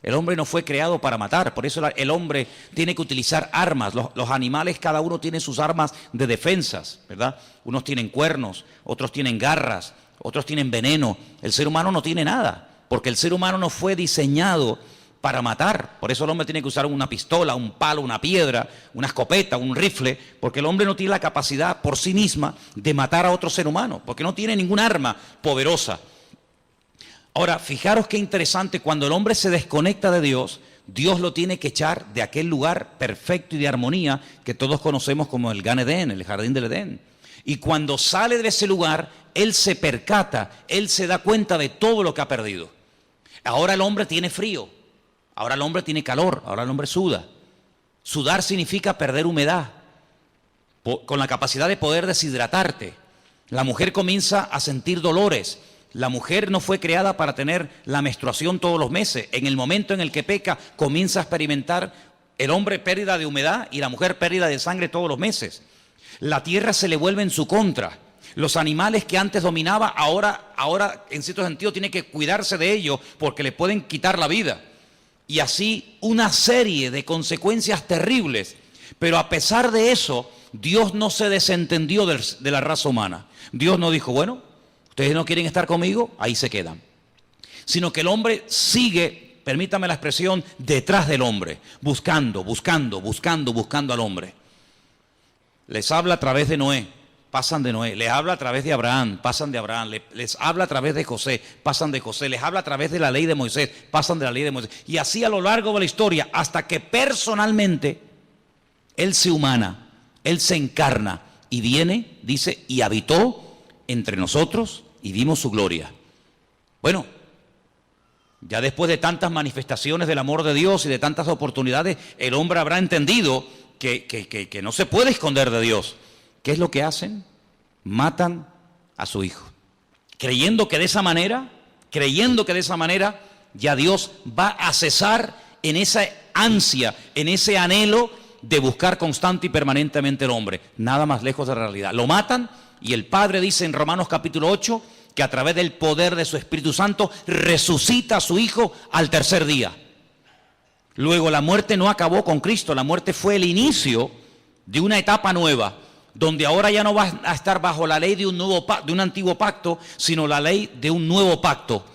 El hombre no fue creado para matar, por eso el hombre tiene que utilizar armas. Los animales, cada uno tiene sus armas de defensas, ¿verdad? Unos tienen cuernos, otros tienen garras, otros tienen veneno. El ser humano no tiene nada, porque el ser humano no fue diseñado para matar. Por eso el hombre tiene que usar una pistola, un palo, una piedra, una escopeta, un rifle, porque el hombre no tiene la capacidad por sí misma de matar a otro ser humano, porque no tiene ningún arma poderosa. Ahora, fijaros qué interesante, cuando el hombre se desconecta de Dios, Dios lo tiene que echar de aquel lugar perfecto y de armonía que todos conocemos como el Gan Edén, el jardín del Edén. Y cuando sale de ese lugar, él se percata, él se da cuenta de todo lo que ha perdido. Ahora el hombre tiene frío, ahora el hombre tiene calor, ahora el hombre suda. Sudar significa perder humedad, con la capacidad de poder deshidratarte. La mujer comienza a sentir dolores. La mujer no fue creada para tener la menstruación todos los meses. En el momento en el que peca, comienza a experimentar el hombre pérdida de humedad y la mujer pérdida de sangre todos los meses. La tierra se le vuelve en su contra. Los animales que antes dominaba, ahora en cierto sentido tiene que cuidarse de ellos porque le pueden quitar la vida. Y así una serie de consecuencias terribles. Pero a pesar de eso, Dios no se desentendió de la raza humana. Dios no dijo, bueno, ustedes no quieren estar conmigo, ahí se quedan. Sino que el hombre sigue, permítame la expresión, detrás del hombre, buscando al hombre. Les habla a través de Noé, pasan de Noé. Les habla a través de Abraham, pasan de Abraham. Les habla a través de José, pasan de José. Les habla a través de la ley de Moisés, pasan de la ley de Moisés. Y así a lo largo de la historia, hasta que personalmente Él se humana, Él se encarna y viene, dice, y habitó entre nosotros y vimos su gloria. Bueno, ya después de tantas manifestaciones del amor de Dios y de tantas oportunidades, el hombre habrá entendido que no se puede esconder de Dios. ¿Qué es lo que hacen? Matan a su hijo, creyendo que de esa manera ya Dios va a cesar en esa ansia, en ese anhelo de buscar constante y permanentemente el hombre. Nada más lejos de la realidad. Lo matan y el Padre dice en Romanos capítulo 8 que a través del poder de su Espíritu Santo resucita a su Hijo al tercer día. Luego la muerte no acabó con Cristo, la muerte fue el inicio de una etapa nueva, donde ahora ya no va a estar bajo la ley de un antiguo pacto, sino la ley de un nuevo pacto.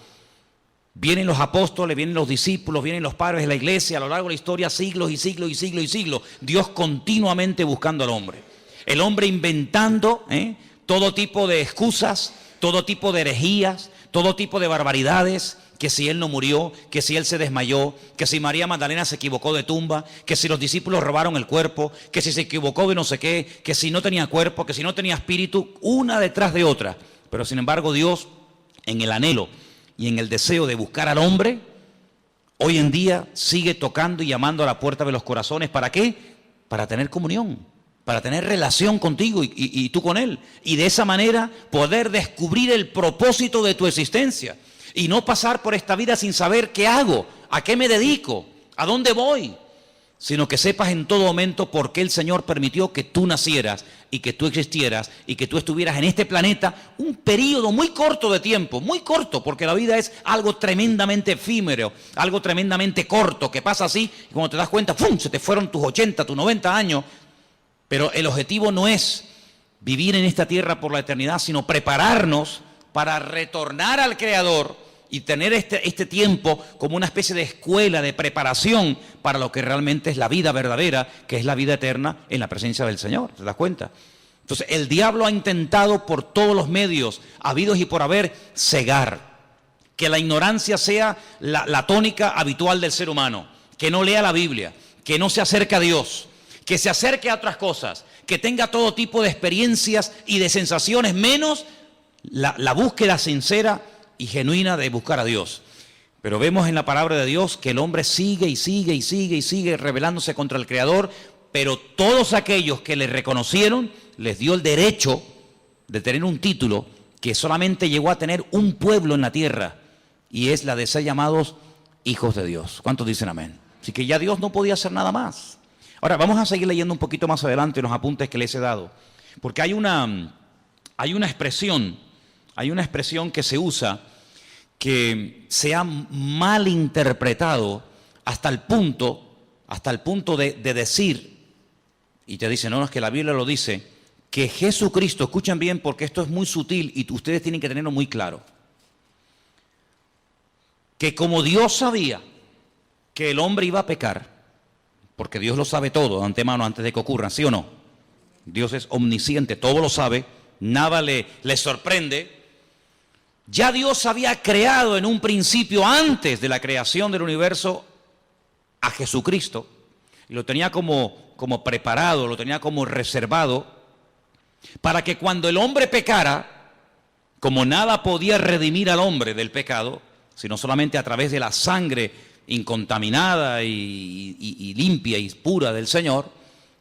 Vienen los apóstoles, vienen los discípulos, vienen los padres de la iglesia, a lo largo de la historia, siglos y siglos y siglos y siglos, Dios continuamente buscando al hombre. El hombre inventando todo tipo de excusas, todo tipo de herejías, todo tipo de barbaridades, que si él no murió, que si él se desmayó, que si María Magdalena se equivocó de tumba, que si los discípulos robaron el cuerpo, que si se equivocó de no sé qué, que si no tenía cuerpo, que si no tenía espíritu, una detrás de otra. Pero sin embargo Dios, en el anhelo y en el deseo de buscar al hombre, hoy en día sigue tocando y llamando a la puerta de los corazones. ¿Para qué? Para tener comunión, para tener relación contigo y tú con Él. Y de esa manera poder descubrir el propósito de tu existencia. Y no pasar por esta vida sin saber qué hago, a qué me dedico, a dónde voy. Sino que sepas en todo momento por qué el Señor permitió que tú nacieras y que tú existieras y que tú estuvieras en este planeta un periodo muy corto de tiempo, muy corto, porque la vida es algo tremendamente efímero, algo tremendamente corto, que pasa así y cuando te das cuenta, ¡fum!, se te fueron tus 80, tus 90 años. Pero el objetivo no es vivir en esta tierra por la eternidad, sino prepararnos para retornar al Creador y tener este tiempo como una especie de escuela, de preparación para lo que realmente es la vida verdadera, que es la vida eterna en la presencia del Señor. ¿Te das cuenta? Entonces el diablo ha intentado por todos los medios habidos y por haber cegar, que la ignorancia sea la tónica habitual del ser humano, que no lea la Biblia, que no se acerque a Dios, que se acerque a otras cosas, que tenga todo tipo de experiencias y de sensaciones, menos la búsqueda sincera y genuina de buscar a Dios. Pero vemos en la palabra de Dios que el hombre sigue y sigue y sigue y sigue rebelándose contra el Creador, pero todos aquellos que le reconocieron les dio el derecho de tener un título que solamente llegó a tener un pueblo en la tierra, y es la de ser llamados hijos de Dios. ¿Cuántos dicen amén? Así que ya Dios no podía hacer nada más. Ahora vamos a seguir leyendo un poquito más adelante los apuntes que les he dado, porque hay una expresión que se usa que se ha malinterpretado hasta el punto de decir, y te dicen, no, es que la Biblia lo dice, que Jesucristo, escuchen bien porque esto es muy sutil y ustedes tienen que tenerlo muy claro, que como Dios sabía que el hombre iba a pecar, porque Dios lo sabe todo de antemano antes de que ocurran, ¿sí o no? Dios es omnisciente, todo lo sabe, nada le sorprende. Ya Dios había creado en un principio, antes de la creación del universo, a Jesucristo. Y lo tenía como preparado, lo tenía como reservado, para que cuando el hombre pecara, como nada podía redimir al hombre del pecado, sino solamente a través de la sangre incontaminada y limpia y pura del Señor,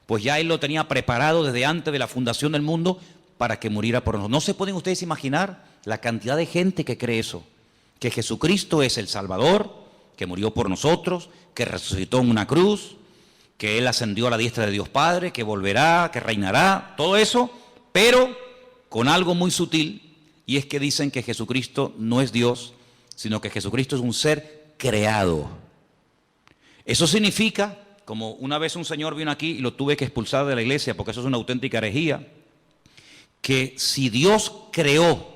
pues ya Él lo tenía preparado desde antes de la fundación del mundo para que muriera por nosotros. ¿No se pueden ustedes imaginar la cantidad de gente que cree eso, que Jesucristo es el Salvador, que murió por nosotros, que resucitó en una cruz, que Él ascendió a la diestra de Dios Padre, que volverá, que reinará, todo eso, pero con algo muy sutil, y es que dicen que Jesucristo no es Dios, sino que Jesucristo es un ser creado. Eso significa, como una vez un señor vino aquí y lo tuve que expulsar de la iglesia, porque eso es una auténtica herejía, que si Dios creó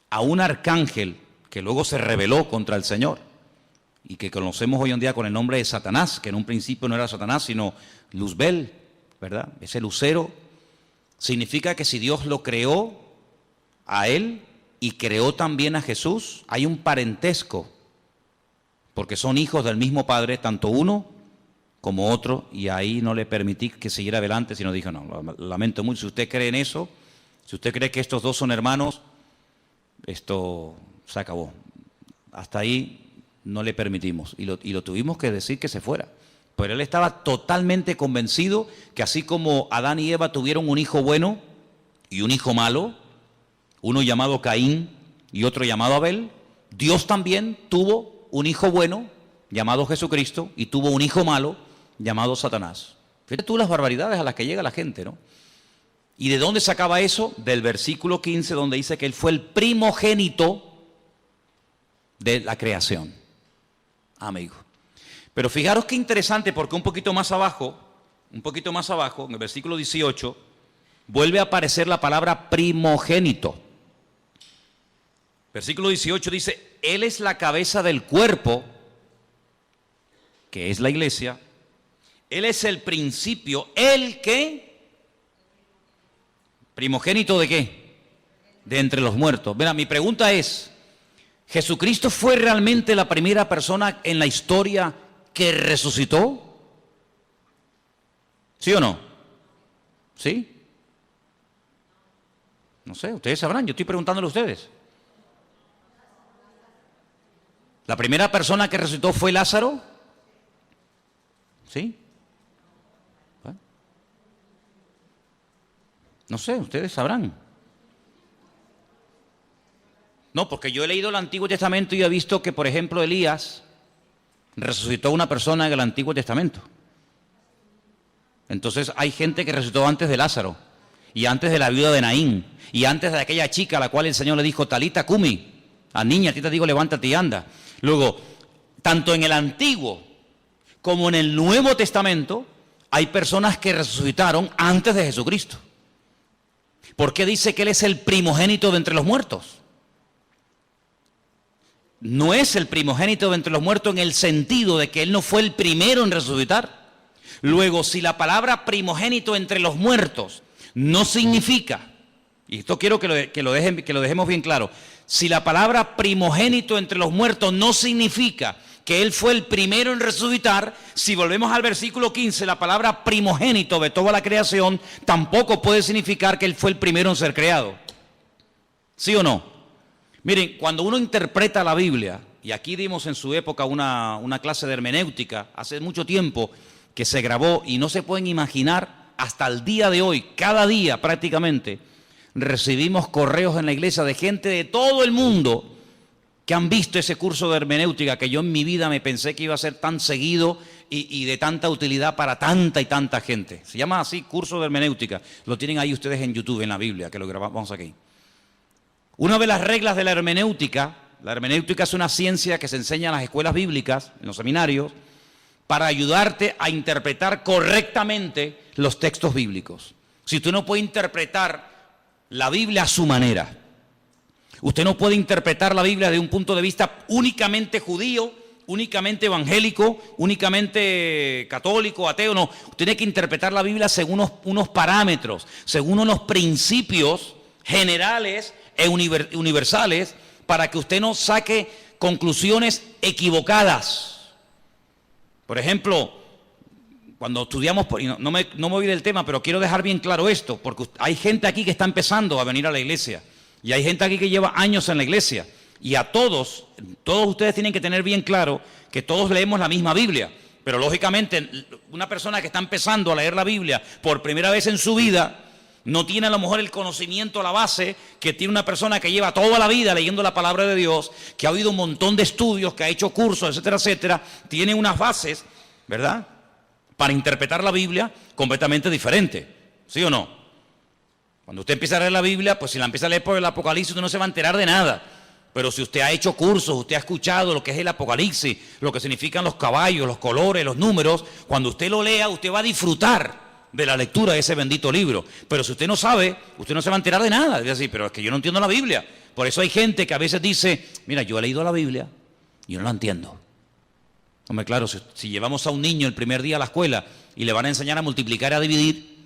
a un arcángel que luego se rebeló contra el Señor, y que conocemos hoy en día con el nombre de Satanás, que en un principio no era Satanás, sino Luzbel, ¿verdad? Ese lucero, significa que si Dios lo creó a él y creó también a Jesús, hay un parentesco, porque son hijos del mismo Padre, tanto uno como otro, y ahí no le permití que siguiera adelante, sino dijo, no, lamento mucho, si usted cree en eso, si usted cree que estos dos son hermanos, esto se acabó. Hasta ahí no le permitimos, y lo tuvimos que decir que se fuera. Pero él estaba totalmente convencido que así como Adán y Eva tuvieron un hijo bueno y un hijo malo, uno llamado Caín y otro llamado Abel, Dios también tuvo un hijo bueno llamado Jesucristo y tuvo un hijo malo llamado Satanás. Fíjate tú las barbaridades a las que llega la gente, ¿no? ¿Y de dónde sacaba eso? Del versículo 15, donde dice que él fue el primogénito de la creación. Amigo. Pero fijaros qué interesante, porque un poquito más abajo, en el versículo 18, vuelve a aparecer la palabra primogénito. Versículo 18 dice, Él es la cabeza del cuerpo, que es la iglesia. Él es el principio, ¿el qué? ¿Primogénito de qué? De entre los muertos. Mira, mi pregunta es, ¿Jesucristo fue realmente la primera persona en la historia que resucitó? ¿Sí o no? ¿Sí? No sé, ustedes sabrán, yo estoy preguntándole a ustedes. ¿La primera persona que resucitó fue Lázaro? ¿Sí? Bueno. No sé, ustedes sabrán. No, porque yo he leído el Antiguo Testamento y he visto que, por ejemplo, Elías resucitó a una persona en el Antiguo Testamento. Entonces hay gente que resucitó antes de Lázaro, y antes de la viuda de Naín, y antes de aquella chica a la cual el Señor le dijo, Talita Cumi, a niña, a ti te digo, levántate y anda. Luego, tanto en el Antiguo como en el Nuevo Testamento, hay personas que resucitaron antes de Jesucristo. ¿Por qué dice que Él es el primogénito de entre los muertos? No es el primogénito de entre los muertos en el sentido de que Él no fue el primero en resucitar. Luego, si la palabra primogénito entre los muertos no significa, y esto quiero que lo dejemos bien claro, si la palabra primogénito entre los muertos no significa que Él fue el primero en resucitar, si volvemos al versículo 15, la palabra primogénito de toda la creación tampoco puede significar que Él fue el primero en ser creado. ¿Sí o no? Miren, cuando uno interpreta la Biblia, y aquí dimos en su época una clase de hermenéutica, hace mucho tiempo que se grabó, y no se pueden imaginar, hasta el día de hoy, cada día prácticamente, recibimos correos en la iglesia de gente de todo el mundo que han visto ese curso de hermenéutica que yo en mi vida me pensé que iba a ser tan seguido y de tanta utilidad para tanta y tanta gente. Se llama así, curso de hermenéutica. Lo tienen ahí ustedes en YouTube, en la Biblia, que lo grabamos aquí. Una de las reglas de la hermenéutica es una ciencia que se enseña en las escuelas bíblicas, en los seminarios, para ayudarte a interpretar correctamente los textos bíblicos. Si usted no puede interpretar la Biblia a su manera, usted no puede interpretar la Biblia de un punto de vista únicamente judío, únicamente evangélico, únicamente católico, ateo, no. Usted tiene que interpretar la Biblia según unos parámetros, según unos principios generales e universales, para que usted no saque conclusiones equivocadas. Por ejemplo, cuando estudiamos, no me voy del tema, pero quiero dejar bien claro esto, porque hay gente aquí que está empezando a venir a la iglesia, y hay gente aquí que lleva años en la iglesia, y a todos ustedes tienen que tener bien claro que todos leemos la misma Biblia, pero lógicamente una persona que está empezando a leer la Biblia por primera vez en su vida, No tiene a lo mejor el conocimiento a la base que tiene una persona que lleva toda la vida leyendo la palabra de Dios, que ha oído un montón de estudios, que ha hecho cursos, etcétera, etcétera. Tiene unas bases, ¿verdad?, para interpretar la Biblia completamente diferente. ¿Sí o no? Cuando usted empieza a leer la Biblia, pues si la empieza a leer por el Apocalipsis, usted no se va a enterar de nada. Pero si usted ha hecho cursos, usted ha escuchado lo que es el Apocalipsis, lo que significan los caballos, los colores, los números, cuando usted lo lea, usted va a disfrutar de la lectura de ese bendito libro. Pero si usted no sabe, usted no se va a enterar de nada. Es decir, pero es que yo no entiendo la Biblia. Por eso hay gente que a veces dice, mira, yo he leído la Biblia y yo no la entiendo. Hombre, claro, si llevamos a un niño el primer día a la escuela y le van a enseñar a multiplicar y a dividir,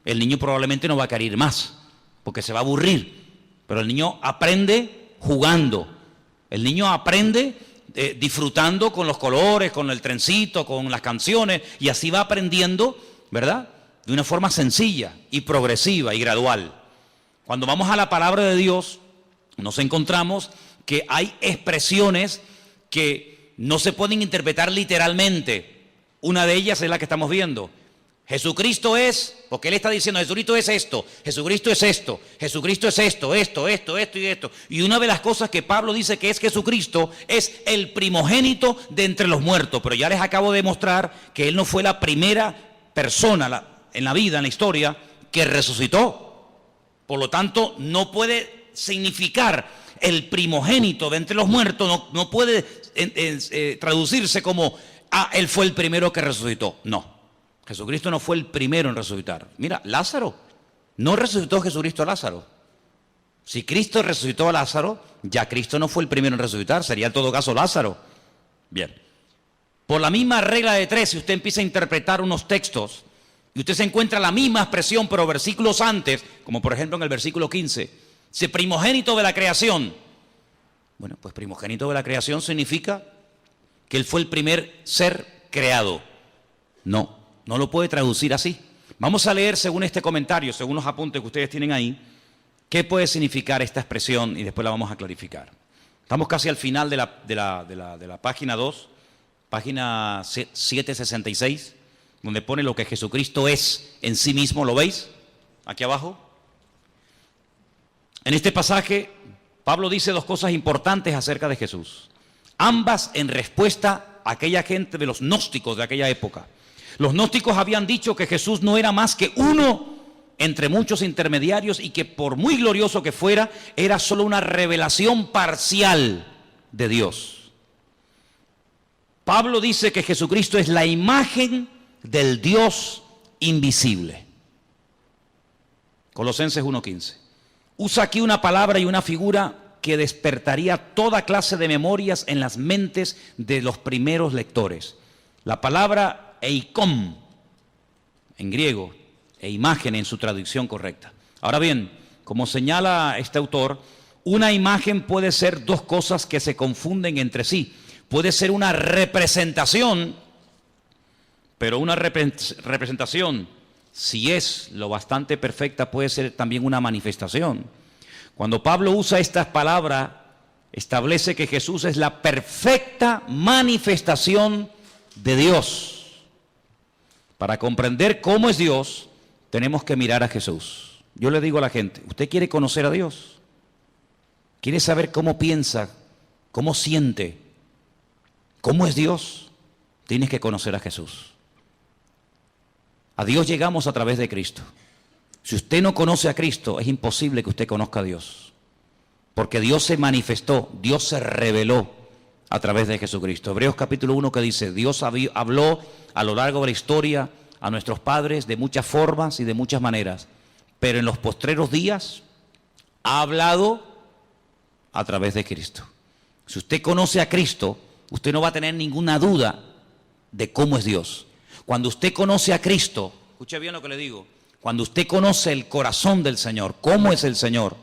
el niño probablemente no va a querer ir más, porque se va a aburrir. Pero el niño aprende jugando. El niño aprende disfrutando con los colores, con el trencito, con las canciones, y así va aprendiendo, ¿verdad?, de una forma sencilla y progresiva y gradual. Cuando vamos a la palabra de Dios, nos encontramos que hay expresiones que no se pueden interpretar literalmente. Una de ellas es la que estamos viendo. Jesucristo es, porque Él está diciendo, Jesucristo es esto, Jesucristo es esto, Jesucristo es esto y esto. Y una de las cosas que Pablo dice que es Jesucristo es el primogénito de entre los muertos. Pero ya les acabo de mostrar que Él no fue la primera persona en la vida, en la historia, que resucitó. Por lo tanto, no puede significar el primogénito de entre los muertos, no puede traducirse como, Él fue el primero que resucitó. No, Jesucristo no fue el primero en resucitar. Mira, Lázaro, no resucitó Jesucristo a Lázaro. Si Cristo resucitó a Lázaro, ya Cristo no fue el primero en resucitar, sería en todo caso Lázaro. Bien, por la misma regla de tres, si usted empieza a interpretar unos textos y usted se encuentra la misma expresión, pero versículos antes, como por ejemplo en el versículo 15, dice primogénito de la creación. Bueno, pues primogénito de la creación significa que Él fue el primer ser creado. No lo puede traducir así. Vamos a leer según este comentario, según los apuntes que ustedes tienen ahí, qué puede significar esta expresión y después la vamos a clarificar. Estamos casi al final de la página 2, página 766, donde pone lo que Jesucristo es en sí mismo. ¿Lo veis? Aquí abajo. En este pasaje, Pablo dice dos cosas importantes acerca de Jesús. Ambas en respuesta a aquella gente de los gnósticos de aquella época. Los gnósticos habían dicho que Jesús no era más que uno entre muchos intermediarios y que por muy glorioso que fuera, era solo una revelación parcial de Dios. Pablo dice que Jesucristo es la imagen del Dios invisible. Colosenses 1:15. Usa aquí una palabra y una figura que despertaría toda clase de memorias en las mentes de los primeros lectores. La palabra eikon, en griego, e imagen en su traducción correcta. Ahora bien, como señala este autor, una imagen puede ser dos cosas que se confunden entre sí. Puede ser una representación, pero una representación, si es lo bastante perfecta, puede ser también una manifestación. Cuando Pablo usa estas palabras, establece que Jesús es la perfecta manifestación de Dios. Para comprender cómo es Dios, tenemos que mirar a Jesús. Yo le digo a la gente, ¿usted quiere conocer a Dios? ¿Quiere saber cómo piensa, cómo siente, cómo es Dios? Tienes que conocer a Jesús. A Dios llegamos a través de Cristo. Si usted no conoce a Cristo, es imposible que usted conozca a Dios. Porque Dios se manifestó, Dios se reveló a través de Jesucristo. Hebreos capítulo 1 que dice, Dios habló a lo largo de la historia a nuestros padres de muchas formas y de muchas maneras. Pero en los postreros días ha hablado a través de Cristo. Si usted conoce a Cristo, usted no va a tener ninguna duda de cómo es Dios. Cuando usted conoce a Cristo, escuche bien lo que le digo, cuando usted conoce el corazón del Señor, cómo es el Señor,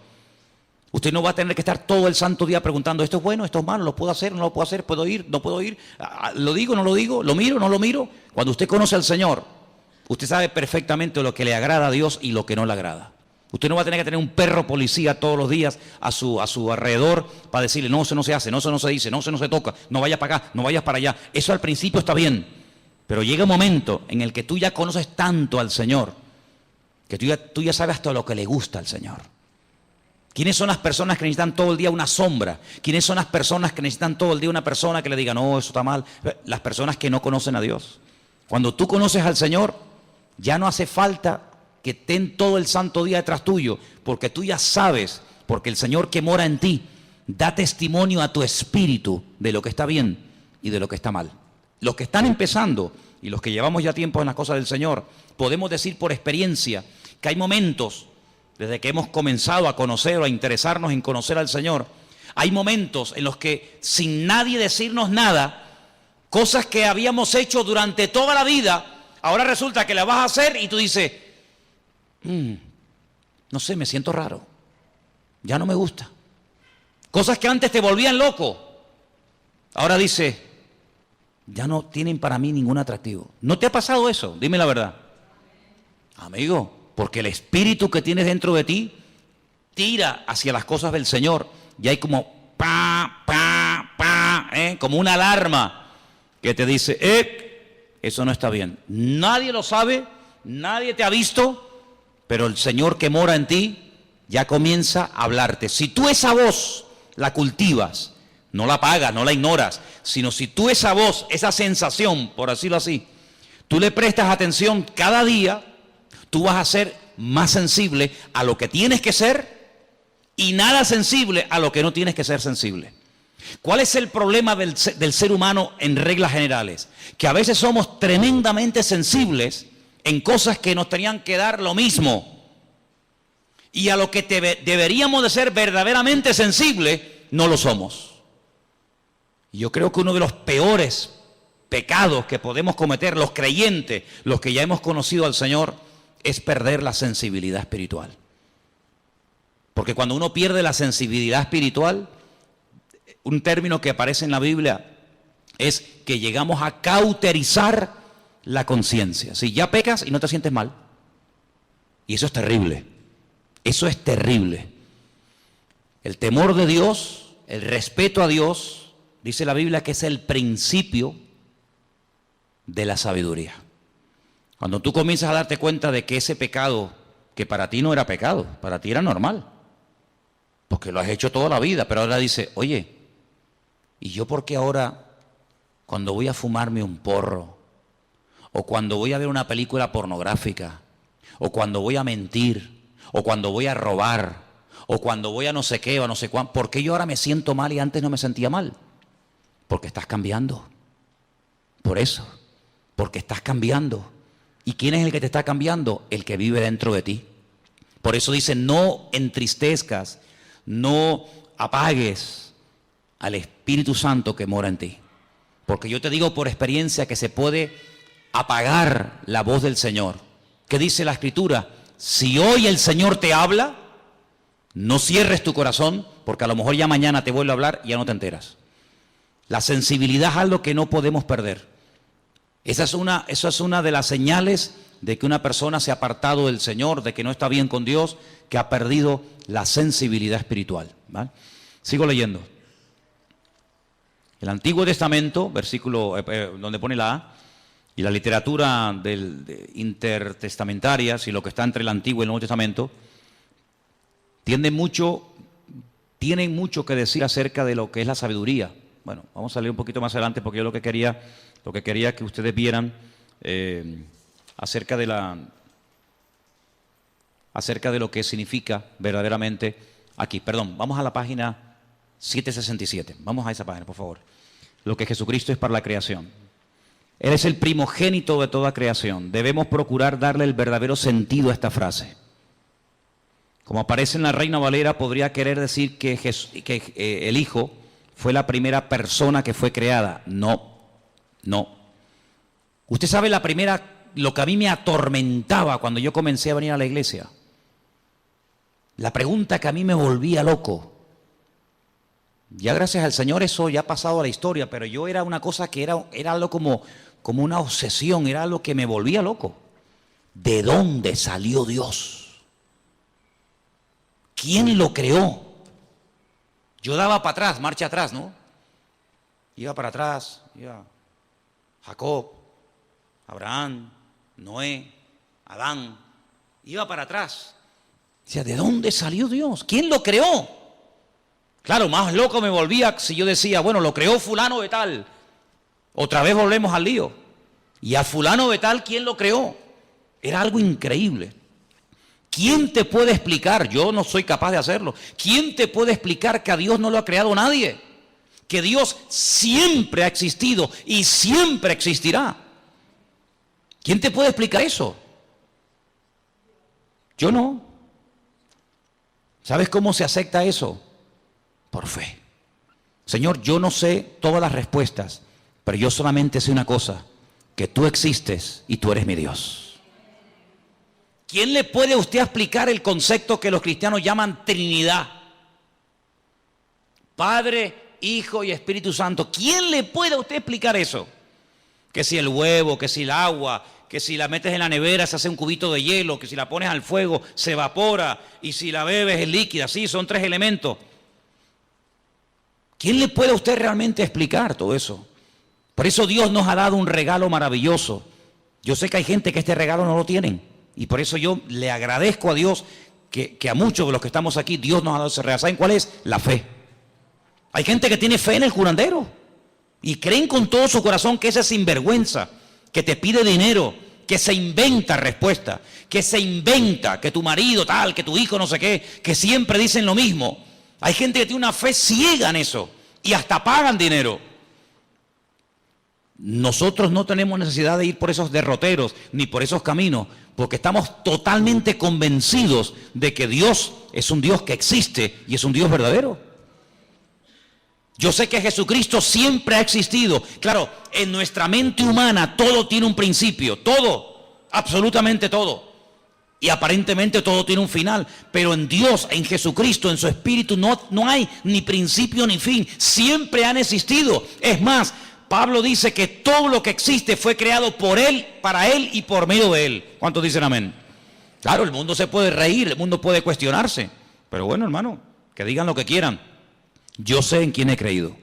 usted no va a tener que estar todo el santo día preguntando, esto es bueno, esto es malo, lo puedo hacer, no lo puedo hacer, puedo ir, no puedo ir, lo digo, no lo digo, lo miro, no lo miro. Cuando usted conoce al Señor, usted sabe perfectamente lo que le agrada a Dios y lo que no le agrada. Usted no va a tener que tener un perro policía todos los días a su alrededor para decirle, no, eso no se hace, no, eso no se dice, no, eso no se toca, no vayas para acá, no vayas para allá. Eso al principio está bien, pero llega un momento en el que tú ya conoces tanto al Señor que tú ya sabes hasta lo que le gusta al Señor. ¿Quiénes son las personas que necesitan todo el día una sombra? ¿Quiénes son las personas que necesitan todo el día una persona que le diga, no, eso está mal? Las personas que no conocen a Dios. Cuando tú conoces al Señor, ya no hace falta que estén todo el santo día detrás tuyo, porque tú ya sabes, porque el Señor que mora en ti da testimonio a tu espíritu de lo que está bien y de lo que está mal. Los que están empezando y los que llevamos ya tiempo en las cosas del Señor, podemos decir por experiencia que hay momentos, desde que hemos comenzado a conocer o a interesarnos en conocer al Señor, hay momentos en los que sin nadie decirnos nada, cosas que habíamos hecho durante toda la vida, ahora resulta que las vas a hacer y tú dices, no sé, me siento raro, ya no me gusta. Cosas que antes te volvían loco, ahora dices, ya no tienen para mí ningún atractivo. ¿No te ha pasado eso? Dime la verdad. Amigo, porque el espíritu que tienes dentro de ti tira hacia las cosas del Señor y hay como como una alarma que te dice, eso no está bien. Nadie lo sabe, nadie te ha visto, pero el Señor que mora en ti ya comienza a hablarte. Si tú esa voz la cultivas, no la apagas, no la ignoras, sino si tú esa voz, esa sensación, por decirlo así, tú le prestas atención cada día, tú vas a ser más sensible a lo que tienes que ser y nada sensible a lo que no tienes que ser sensible. ¿Cuál es el problema del ser humano en reglas generales? Que a veces somos tremendamente sensibles en cosas que nos tenían que dar lo mismo. Y a lo que deberíamos de ser verdaderamente sensibles, no lo somos. Y yo creo que uno de los peores pecados que podemos cometer los creyentes, los que ya hemos conocido al Señor, es perder la sensibilidad espiritual. Porque cuando uno pierde la sensibilidad espiritual, un término que aparece en la Biblia es que llegamos a cauterizar la conciencia. Si ya pecas y no te sientes mal. Y eso es terrible. Eso es terrible. El temor de Dios, el respeto a Dios, dice la Biblia que es el principio de la sabiduría. Cuando tú comienzas a darte cuenta de que ese pecado, que para ti no era pecado, para ti era normal, porque lo has hecho toda la vida, pero ahora dice, oye, ¿y yo por qué ahora, cuando voy a fumarme un porro, o cuando voy a ver una película pornográfica, o cuando voy a mentir, o cuando voy a robar, o cuando voy a no sé qué, o no sé cuánto, ¿por qué yo ahora me siento mal y antes no me sentía mal? Porque estás cambiando. Por eso, porque estás cambiando. ¿Y quién es el que te está cambiando? El que vive dentro de ti. Por eso dice, no entristezcas, no apagues al Espíritu Santo que mora en ti. Porque yo te digo por experiencia que se puede apagar la voz del Señor. ¿Qué dice la Escritura? Si hoy el Señor te habla, no cierres tu corazón, porque a lo mejor ya mañana te vuelve a hablar y ya no te enteras. La sensibilidad es algo que no podemos perder. Esa es una de las señales de que una persona se ha apartado del Señor, de que no está bien con Dios, que ha perdido la sensibilidad espiritual. ¿Vale? Sigo leyendo. El Antiguo Testamento, versículo donde pone la A, y la literatura intertestamentaria, si lo que está entre el Antiguo y el Nuevo Testamento, tienen mucho que decir acerca de lo que es la sabiduría. Bueno, vamos a leer un poquito más adelante porque yo lo que quería que ustedes vieran acerca de lo que significa verdaderamente aquí. Perdón, vamos a la página 767. Vamos a esa página, por favor. Lo que Jesucristo es para la creación. Él es el primogénito de toda creación. Debemos procurar darle el verdadero sentido a esta frase. Como aparece en la Reina Valera, podría querer decir que el Hijo fue la primera persona que fue creada. No. Usted sabe lo que a mí me atormentaba cuando yo comencé a venir a la iglesia. La pregunta que a mí me volvía loco. Ya gracias al Señor eso ya ha pasado a la historia, pero yo era una cosa que era algo como una obsesión, era algo que me volvía loco. ¿De dónde salió Dios? ¿Quién lo creó? Yo daba para atrás, marcha atrás, ¿no? Iba para atrás, iba Jacob, Abraham, Noé, Adán, Iba para atrás. Decía, ¿de dónde salió Dios? ¿Quién lo creó? Claro, más loco me volvía si yo decía, bueno, lo creó fulano de tal. Otra vez volvemos al lío. Y a fulano de tal, ¿quién lo creó? Era algo increíble. ¿Quién te puede explicar? Yo no soy capaz de hacerlo. ¿Quién te puede explicar que a Dios no lo ha creado nadie? Que Dios siempre ha existido y siempre existirá. ¿Quién te puede explicar eso? Yo no. ¿Sabes cómo se acepta eso? Por fe. Señor, yo no sé todas las respuestas, pero yo solamente sé una cosa, que tú existes y tú eres mi Dios. ¿Quién le puede a usted explicar el concepto que los cristianos llaman Trinidad? Padre, Hijo y Espíritu Santo. ¿Quién le puede a usted explicar eso? Que si el huevo, que si el agua, que si la metes en la nevera se hace un cubito de hielo, que si la pones al fuego se evapora y si la bebes es líquida. Sí, son 3 elementos. ¿Quién le puede a usted realmente explicar todo eso? Por eso Dios nos ha dado un regalo maravilloso. Yo sé que hay gente que este regalo no lo tienen. Y por eso yo le agradezco a Dios que a muchos de los que estamos aquí, Dios nos ha dado ese regalo. ¿Saben cuál es? La fe. Hay gente que tiene fe en el curandero. Y creen con todo su corazón que ese sinvergüenza, que te pide dinero, que se inventa respuesta, que se inventa que tu marido tal, que tu hijo no sé qué, que siempre dicen lo mismo. Hay gente que tiene una fe ciega en eso y hasta pagan dinero. Nosotros no tenemos necesidad de ir por esos derroteros ni por esos caminos, porque estamos totalmente convencidos de que Dios es un Dios que existe y es un Dios verdadero. Yo sé que Jesucristo siempre ha existido. Claro, en nuestra mente humana todo tiene un principio, todo, absolutamente todo. Y aparentemente todo tiene un final, pero en Dios, en Jesucristo, en su Espíritu no hay ni principio ni fin. Siempre han existido. Es más, Pablo dice que todo lo que existe fue creado por Él, para Él y por medio de Él. ¿Cuántos dicen amén? Claro, el mundo se puede reír, el mundo puede cuestionarse. Pero bueno, hermano, que digan lo que quieran. Yo sé en quién he creído.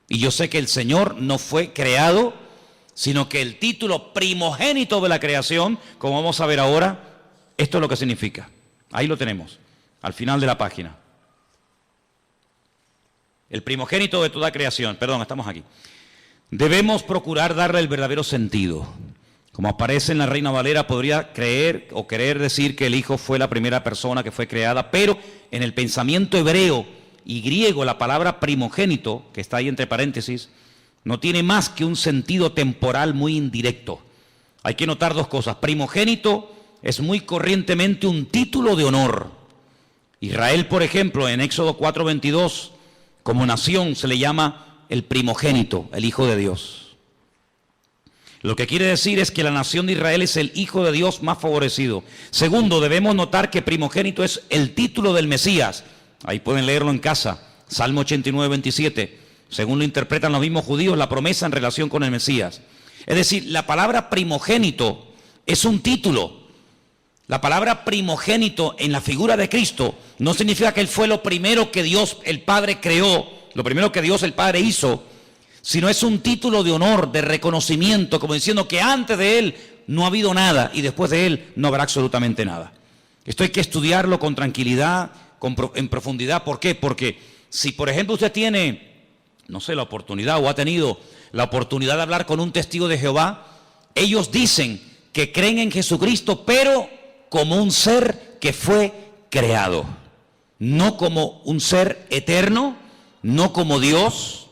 Y yo sé que el Señor no fue creado, sino que el título primogénito de la creación, como vamos a ver ahora, esto es lo que significa. Ahí lo tenemos, al final de la página. El primogénito de toda creación. Perdón, estamos aquí. Debemos procurar darle el verdadero sentido. Como aparece en la Reina Valera, podría creer o querer decir que el Hijo fue la primera persona que fue creada, pero en el pensamiento hebreo y griego, la palabra primogénito, que está ahí entre paréntesis, no tiene más que un sentido temporal muy indirecto. Hay que notar 2 cosas. Primogénito es muy corrientemente un título de honor. Israel, por ejemplo, en Éxodo 4:22, como nación se le llama el primogénito, el Hijo de Dios. Lo que quiere decir es que la nación de Israel es el Hijo de Dios más favorecido. Segundo, debemos notar que primogénito es el título del Mesías. Ahí pueden leerlo en casa, Salmo 89:27. Según lo interpretan los mismos judíos, la promesa en relación con el Mesías. Es decir, la palabra primogénito es un título. La palabra primogénito en la figura de Cristo no significa que Él fue lo primero que Dios el Padre creó, lo primero que Dios el Padre hizo, sino es un título de honor, de reconocimiento, como diciendo que antes de Él no ha habido nada y después de Él no habrá absolutamente nada. Esto hay que estudiarlo con tranquilidad, en profundidad. ¿Por qué? Porque si, por ejemplo, usted tiene, no sé, la oportunidad o ha tenido la oportunidad de hablar con un testigo de Jehová, ellos dicen que creen en Jesucristo, pero como un ser que fue creado, no como un ser eterno, no como Dios,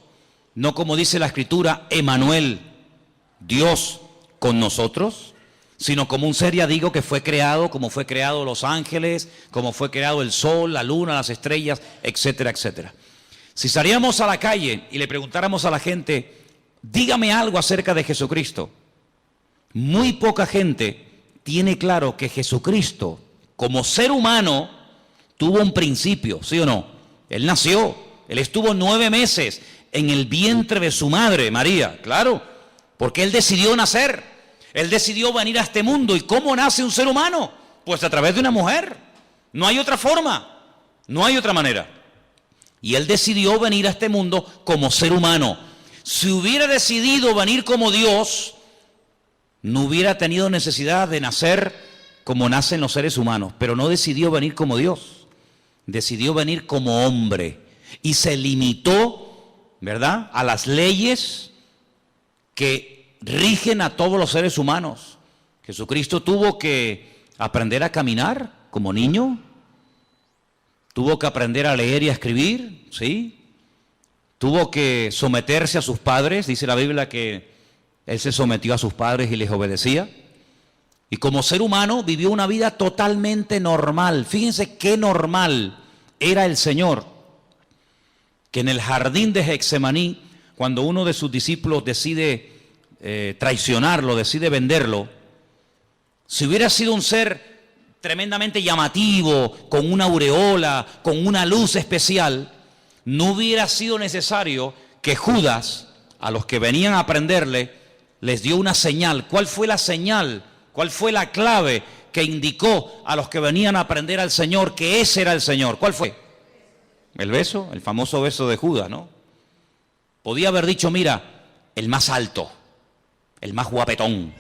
no como dice la Escritura, Emmanuel, Dios con nosotros, sino como un ser, ya digo, que fue creado, como fue creado los ángeles, como fue creado el sol, la luna, las estrellas, etcétera, etcétera. Si saliéramos a la calle y le preguntáramos a la gente, dígame algo acerca de Jesucristo, muy poca gente tiene claro que Jesucristo, como ser humano, tuvo un principio, ¿sí o no? Él nació, Él estuvo 9 meses en el vientre de su madre, María, claro, porque Él decidió nacer, Él decidió venir a este mundo. ¿Y cómo nace un ser humano? Pues a través de una mujer, no hay otra forma, no hay otra manera. Y Él decidió venir a este mundo como ser humano. Si hubiera decidido venir como Dios, no hubiera tenido necesidad de nacer como nacen los seres humanos, pero no decidió venir como Dios, decidió venir como hombre y se limitó, ¿verdad?, a las leyes que rigen a todos los seres humanos. Jesucristo tuvo que aprender a caminar como niño, tuvo que aprender a leer y a escribir, ¿sí? Tuvo que someterse a sus padres, dice la Biblia que Él se sometió a sus padres y les obedecía. Y como ser humano vivió una vida totalmente normal. Fíjense qué normal era el Señor, que en el jardín de Getsemaní, cuando uno de sus discípulos decide traicionarlo, decide venderlo, si hubiera sido un ser tremendamente llamativo, con una aureola, con una luz especial, no hubiera sido necesario que Judas, a los que venían a prenderle, les dio una señal. ¿Cuál fue la señal? ¿Cuál fue la clave que indicó a los que venían a prender al Señor que ese era el Señor? ¿Cuál fue? El beso, el famoso beso de Judas, ¿no? Podía haber dicho, mira, el más alto, el más guapetón,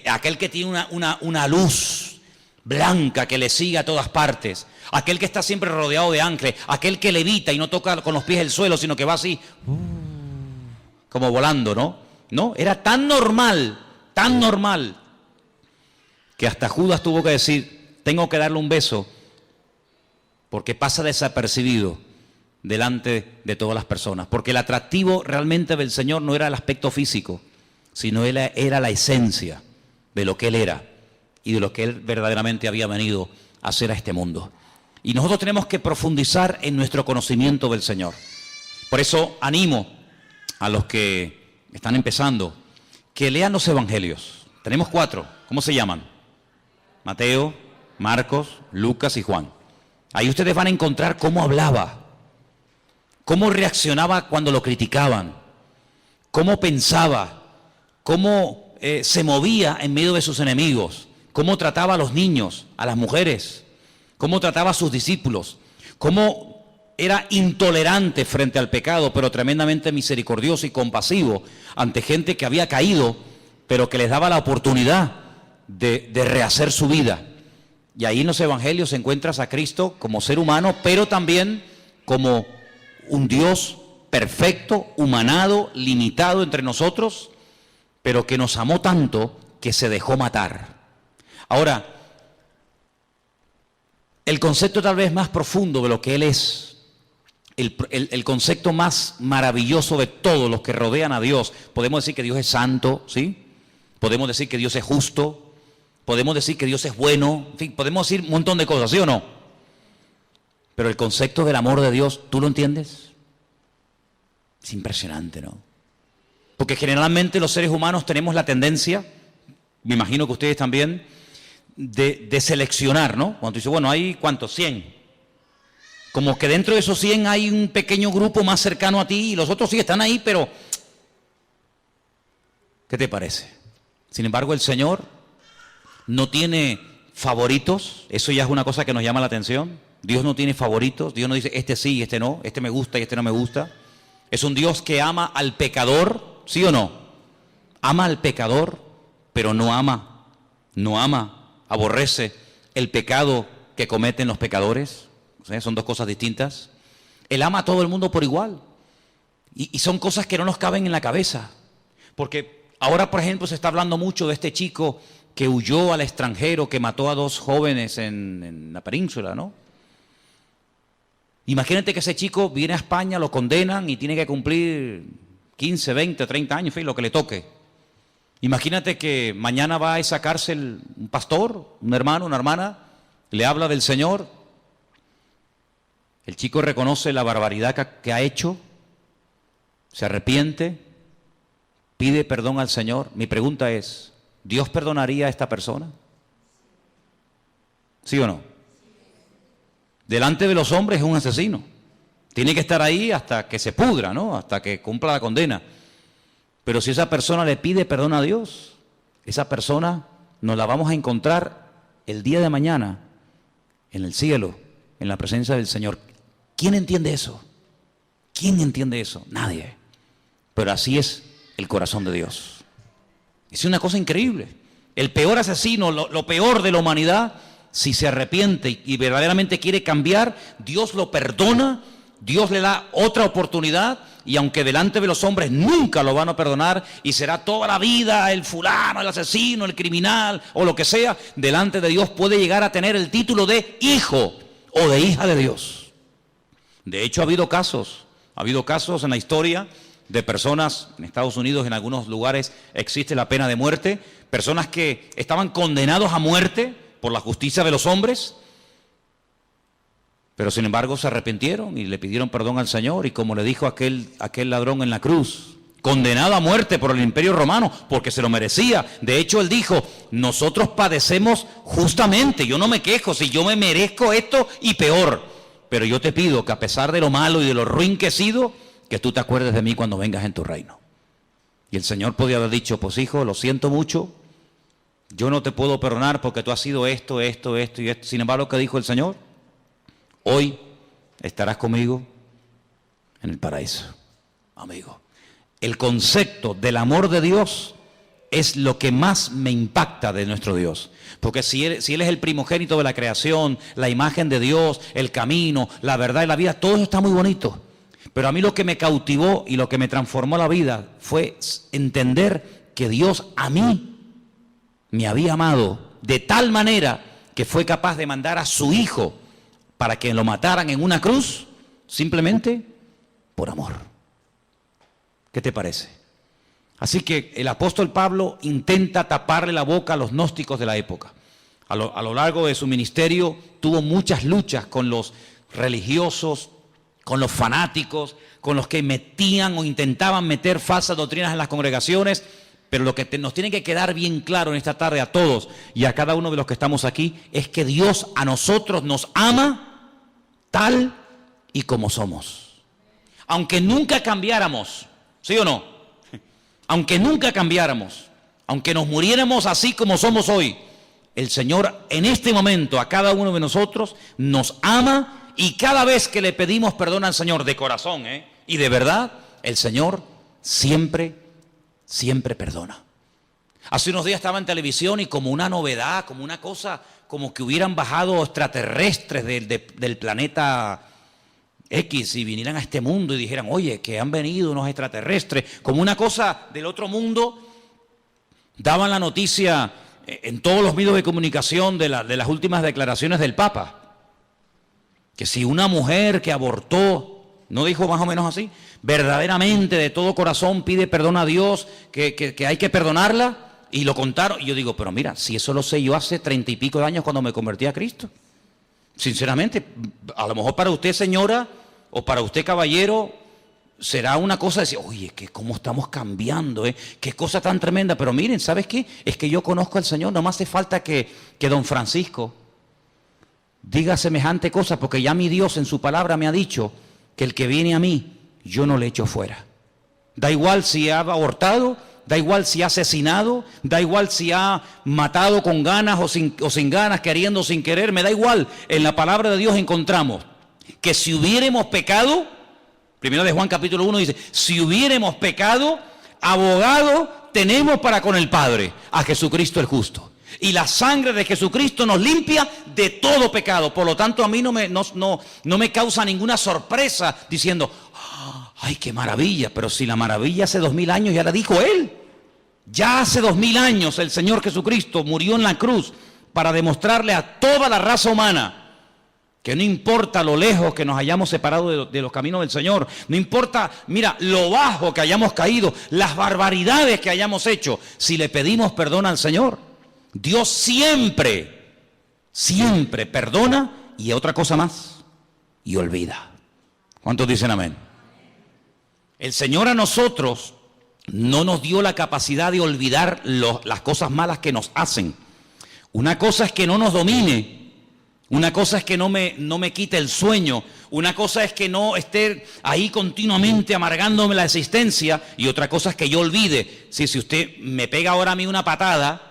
aquel que tiene una luz blanca que le sigue a todas partes, aquel que está siempre rodeado de ángeles, aquel que levita y no toca con los pies el suelo, sino que va así, como volando, ¿no? No, era tan normal, que hasta Judas tuvo que decir, tengo que darle un beso, porque pasa desapercibido delante de todas las personas. Porque el atractivo realmente del Señor no era el aspecto físico, sino era la esencia de lo que Él era y de lo que Él verdaderamente había venido a hacer a este mundo. Y nosotros tenemos que profundizar en nuestro conocimiento del Señor. Por eso animo a los que están empezando que lean los evangelios. Tenemos 4. ¿Cómo se llaman? Mateo, Marcos, Lucas y Juan. Ahí ustedes van a encontrar cómo hablaba, cómo reaccionaba cuando lo criticaban, cómo pensaba, cómo se movía en medio de sus enemigos, cómo trataba a los niños, a las mujeres, cómo trataba a sus discípulos, cómo era intolerante frente al pecado, pero tremendamente misericordioso y compasivo ante gente que había caído, pero que les daba la oportunidad de rehacer su vida. Y ahí en los evangelios encuentras a Cristo como ser humano, pero también como un Dios perfecto, humanado, limitado entre nosotros, pero que nos amó tanto que se dejó matar. Ahora, el concepto tal vez más profundo de lo que Él es, el concepto más maravilloso de todos los que rodean a Dios, podemos decir que Dios es santo, ¿sí? Podemos decir que Dios es justo, podemos decir que Dios es bueno, en fin, podemos decir un montón de cosas, ¿sí o no? Pero el concepto del amor de Dios, ¿tú lo entiendes? Es impresionante, ¿no? Porque generalmente los seres humanos tenemos la tendencia, me imagino que ustedes también, de seleccionar, ¿no? Cuando dice, bueno, hay ¿cuántos? 100. Como que dentro de esos 100 hay un pequeño grupo más cercano a ti y los otros sí están ahí, pero ¿qué te parece? Sin embargo, el Señor no tiene favoritos, eso ya es una cosa que nos llama la atención. Dios no tiene favoritos, Dios no dice este sí y este no, este me gusta y este no me gusta. Es un Dios que ama al pecador, ¿sí o no? Ama al pecador, pero no ama, aborrece el pecado que cometen los pecadores. O sea, son dos cosas distintas. Él ama a todo el mundo por igual. Y son cosas que no nos caben en la cabeza. Porque ahora, por ejemplo, se está hablando mucho de este chico que huyó al extranjero, que mató a 2 jóvenes en la península, ¿no? Imagínate que ese chico viene a España, lo condenan y tiene que cumplir 15, 20, 30 años, en fin, lo que le toque. Imagínate que mañana va a esa cárcel un pastor, un hermano, una hermana, le habla del Señor. El chico reconoce la barbaridad que ha hecho, se arrepiente, pide perdón al Señor. Mi pregunta es, ¿Dios perdonaría a esta persona? ¿Sí o no? Delante de los hombres es un asesino. Tiene que estar ahí hasta que se pudra, ¿no? Hasta que cumpla la condena. Pero si esa persona le pide perdón a Dios, esa persona nos la vamos a encontrar el día de mañana en el cielo, en la presencia del Señor. ¿Quién entiende eso? ¿Quién entiende eso? Nadie. Pero así es el corazón de Dios. Es una cosa increíble. el peor asesino, lo peor de la humanidad, si se arrepiente y verdaderamente quiere cambiar, Dios lo perdona, Dios le da otra oportunidad, y aunque delante de los hombres nunca lo van a perdonar y será toda la vida el fulano, el asesino, el criminal o lo que sea, delante de Dios puede llegar a tener el título de hijo o de hija de Dios. De hecho, ha habido casos en la historia de personas, en Estados Unidos, en algunos lugares existe la pena de muerte, personas que estaban condenados a muerte por la justicia de los hombres, pero sin embargo se arrepintieron y le pidieron perdón al Señor, y como le dijo aquel ladrón en la cruz, condenado a muerte por el Imperio Romano, porque se lo merecía. De hecho, él dijo, nosotros padecemos justamente, yo no me quejo, si yo me merezco esto y peor, pero yo te pido que a pesar de lo malo y de lo ruin que he sido, que tú te acuerdes de mí cuando vengas en tu reino. Y el Señor podía haber dicho, pues hijo, lo siento mucho, yo no te puedo perdonar porque tú has sido esto y esto. Sin embargo, ¿qué dijo el Señor? Hoy estarás conmigo en el paraíso, amigo. El concepto del amor de Dios es lo que más me impacta de nuestro Dios. Porque si Él es el primogénito de la creación, la imagen de Dios, el camino, la verdad y la vida, todo eso está muy bonito. Pero a mí lo que me cautivó y lo que me transformó la vida fue entender que Dios a mí me había amado de tal manera que fue capaz de mandar a su Hijo para que lo mataran en una cruz, simplemente por amor. ¿Qué te parece? Así que el apóstol Pablo intenta taparle la boca a los gnósticos de la época. A lo largo de su ministerio tuvo muchas luchas con los religiosos, con los fanáticos, con los que metían o intentaban meter falsas doctrinas en las congregaciones. Pero lo que nos tiene que quedar bien claro en esta tarde a todos y a cada uno de los que estamos aquí es que Dios a nosotros nos ama tal y como somos. Aunque nunca cambiáramos, ¿sí o no? Aunque nunca cambiáramos, aunque nos muriéramos así como somos hoy, el Señor en este momento a cada uno de nosotros nos ama, y cada vez que le pedimos perdón al Señor de corazón y de verdad, el Señor siempre perdona. Hace unos días estaba en televisión y como una novedad, como una cosa, como que hubieran bajado extraterrestres del planeta X y vinieran a este mundo y dijeran, oye, que han venido unos extraterrestres, como una cosa del otro mundo. Daban la noticia en todos los medios de comunicación de las últimas declaraciones del Papa, que si una mujer que abortó, ¿no dijo más o menos así? Verdaderamente de todo corazón pide perdón a Dios, que hay que perdonarla, y lo contaron. Y yo digo, pero mira, si eso lo sé yo hace 30 y pico de años cuando me convertí a Cristo. Sinceramente, a lo mejor para usted, señora, o para usted, caballero, será una cosa de decir, oye, que cómo estamos cambiando, qué cosa tan tremenda. Pero miren, ¿sabes qué? Es que yo conozco al Señor, no me hace falta que don Francisco diga semejante cosa, porque ya mi Dios en su palabra me ha dicho que el que viene a mí, yo no le echo fuera. Da igual si ha abortado, da igual si ha asesinado, da igual si ha matado con ganas o sin ganas, queriendo o sin querer, me da igual. En la palabra de Dios encontramos que si hubiéramos pecado, primero de Juan capítulo 1 dice, si hubiéramos pecado, abogado tenemos para con el Padre, a Jesucristo el justo. Y la sangre de Jesucristo nos limpia de todo pecado. Por lo tanto, a mí no me causa ninguna sorpresa diciendo, ¡ay, qué maravilla! Pero si la maravilla hace 2000 años ya la dijo Él. Ya hace 2000 años el Señor Jesucristo murió en la cruz para demostrarle a toda la raza humana que no importa lo lejos que nos hayamos separado de los caminos del Señor, no importa, mira, lo bajo que hayamos caído, las barbaridades que hayamos hecho, si le pedimos perdón al Señor, Dios siempre perdona, y otra cosa más, y olvida. ¿Cuántos dicen amén? El Señor a nosotros no nos dio la capacidad de olvidar las cosas malas que nos hacen. Una cosa es que no nos domine, una cosa es que no me quite el sueño, una cosa es que no esté ahí continuamente amargándome la existencia, y otra cosa es que yo olvide. Si usted me pega ahora a mí una patada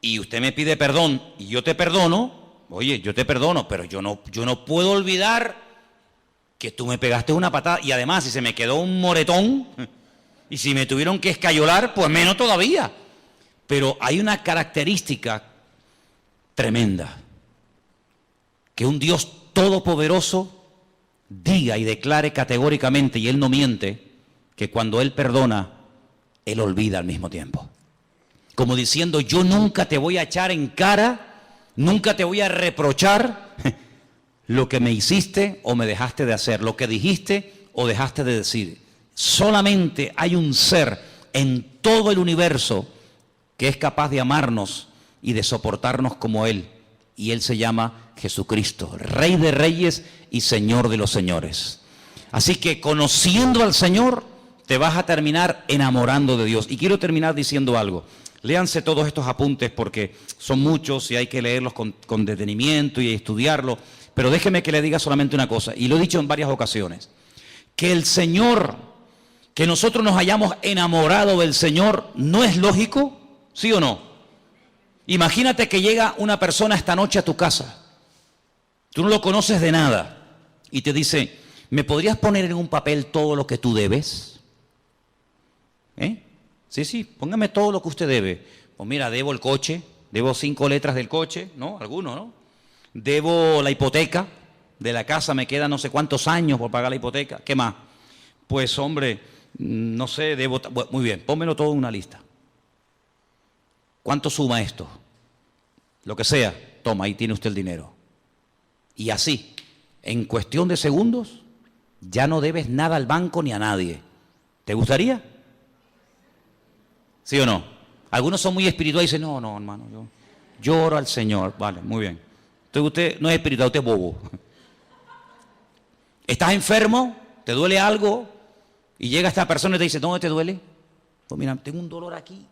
y usted me pide perdón y yo te perdono, oye, yo te perdono, pero yo no puedo olvidar que tú me pegaste una patada, y además si se me quedó un moretón y si me tuvieron que escayolar, pues menos todavía. Pero hay una característica tremenda, que un Dios todopoderoso diga y declare categóricamente, y Él no miente, que cuando Él perdona, Él olvida al mismo tiempo. Como diciendo, yo nunca te voy a echar en cara, nunca te voy a reprochar lo que me hiciste o me dejaste de hacer, lo que dijiste o dejaste de decir. Solamente hay un ser en todo el universo que es capaz de amarnos y de soportarnos como Él. Y Él se llama Jesucristo, Rey de Reyes y Señor de los Señores. Así que conociendo al Señor, te vas a terminar enamorando de Dios. Y quiero terminar diciendo algo. Léanse todos estos apuntes porque son muchos y hay que leerlos con detenimiento y estudiarlos. Pero déjeme que le diga solamente una cosa, y lo he dicho en varias ocasiones. Que el Señor, que nosotros nos hayamos enamorado del Señor, ¿no es lógico? ¿Sí o no? Imagínate que llega una persona esta noche a tu casa. Tú no lo conoces de nada. Y te dice, ¿me podrías poner en un papel todo lo que tú debes? Sí, póngame todo lo que usted debe. Pues mira, debo el coche, debo 5 letras del coche, ¿no? Alguno, ¿no? Debo la hipoteca de la casa, me quedan no sé cuántos años por pagar la hipoteca. ¿Qué más? Pues hombre, no sé, debo... Muy bien, pónmelo todo en una lista. ¿Cuánto suma esto? Lo que sea, toma, ahí tiene usted el dinero. Y así, en cuestión de segundos, ya no debes nada al banco ni a nadie. ¿Te gustaría? ¿Sí o no? Algunos son muy espirituales y dicen, no, hermano, yo oro al Señor. Vale, muy bien. Entonces usted no es espiritual, usted es bobo. ¿Estás enfermo? ¿Te duele algo? Y llega esta persona y te dice, ¿dónde te duele? Pues mira, tengo un dolor aquí.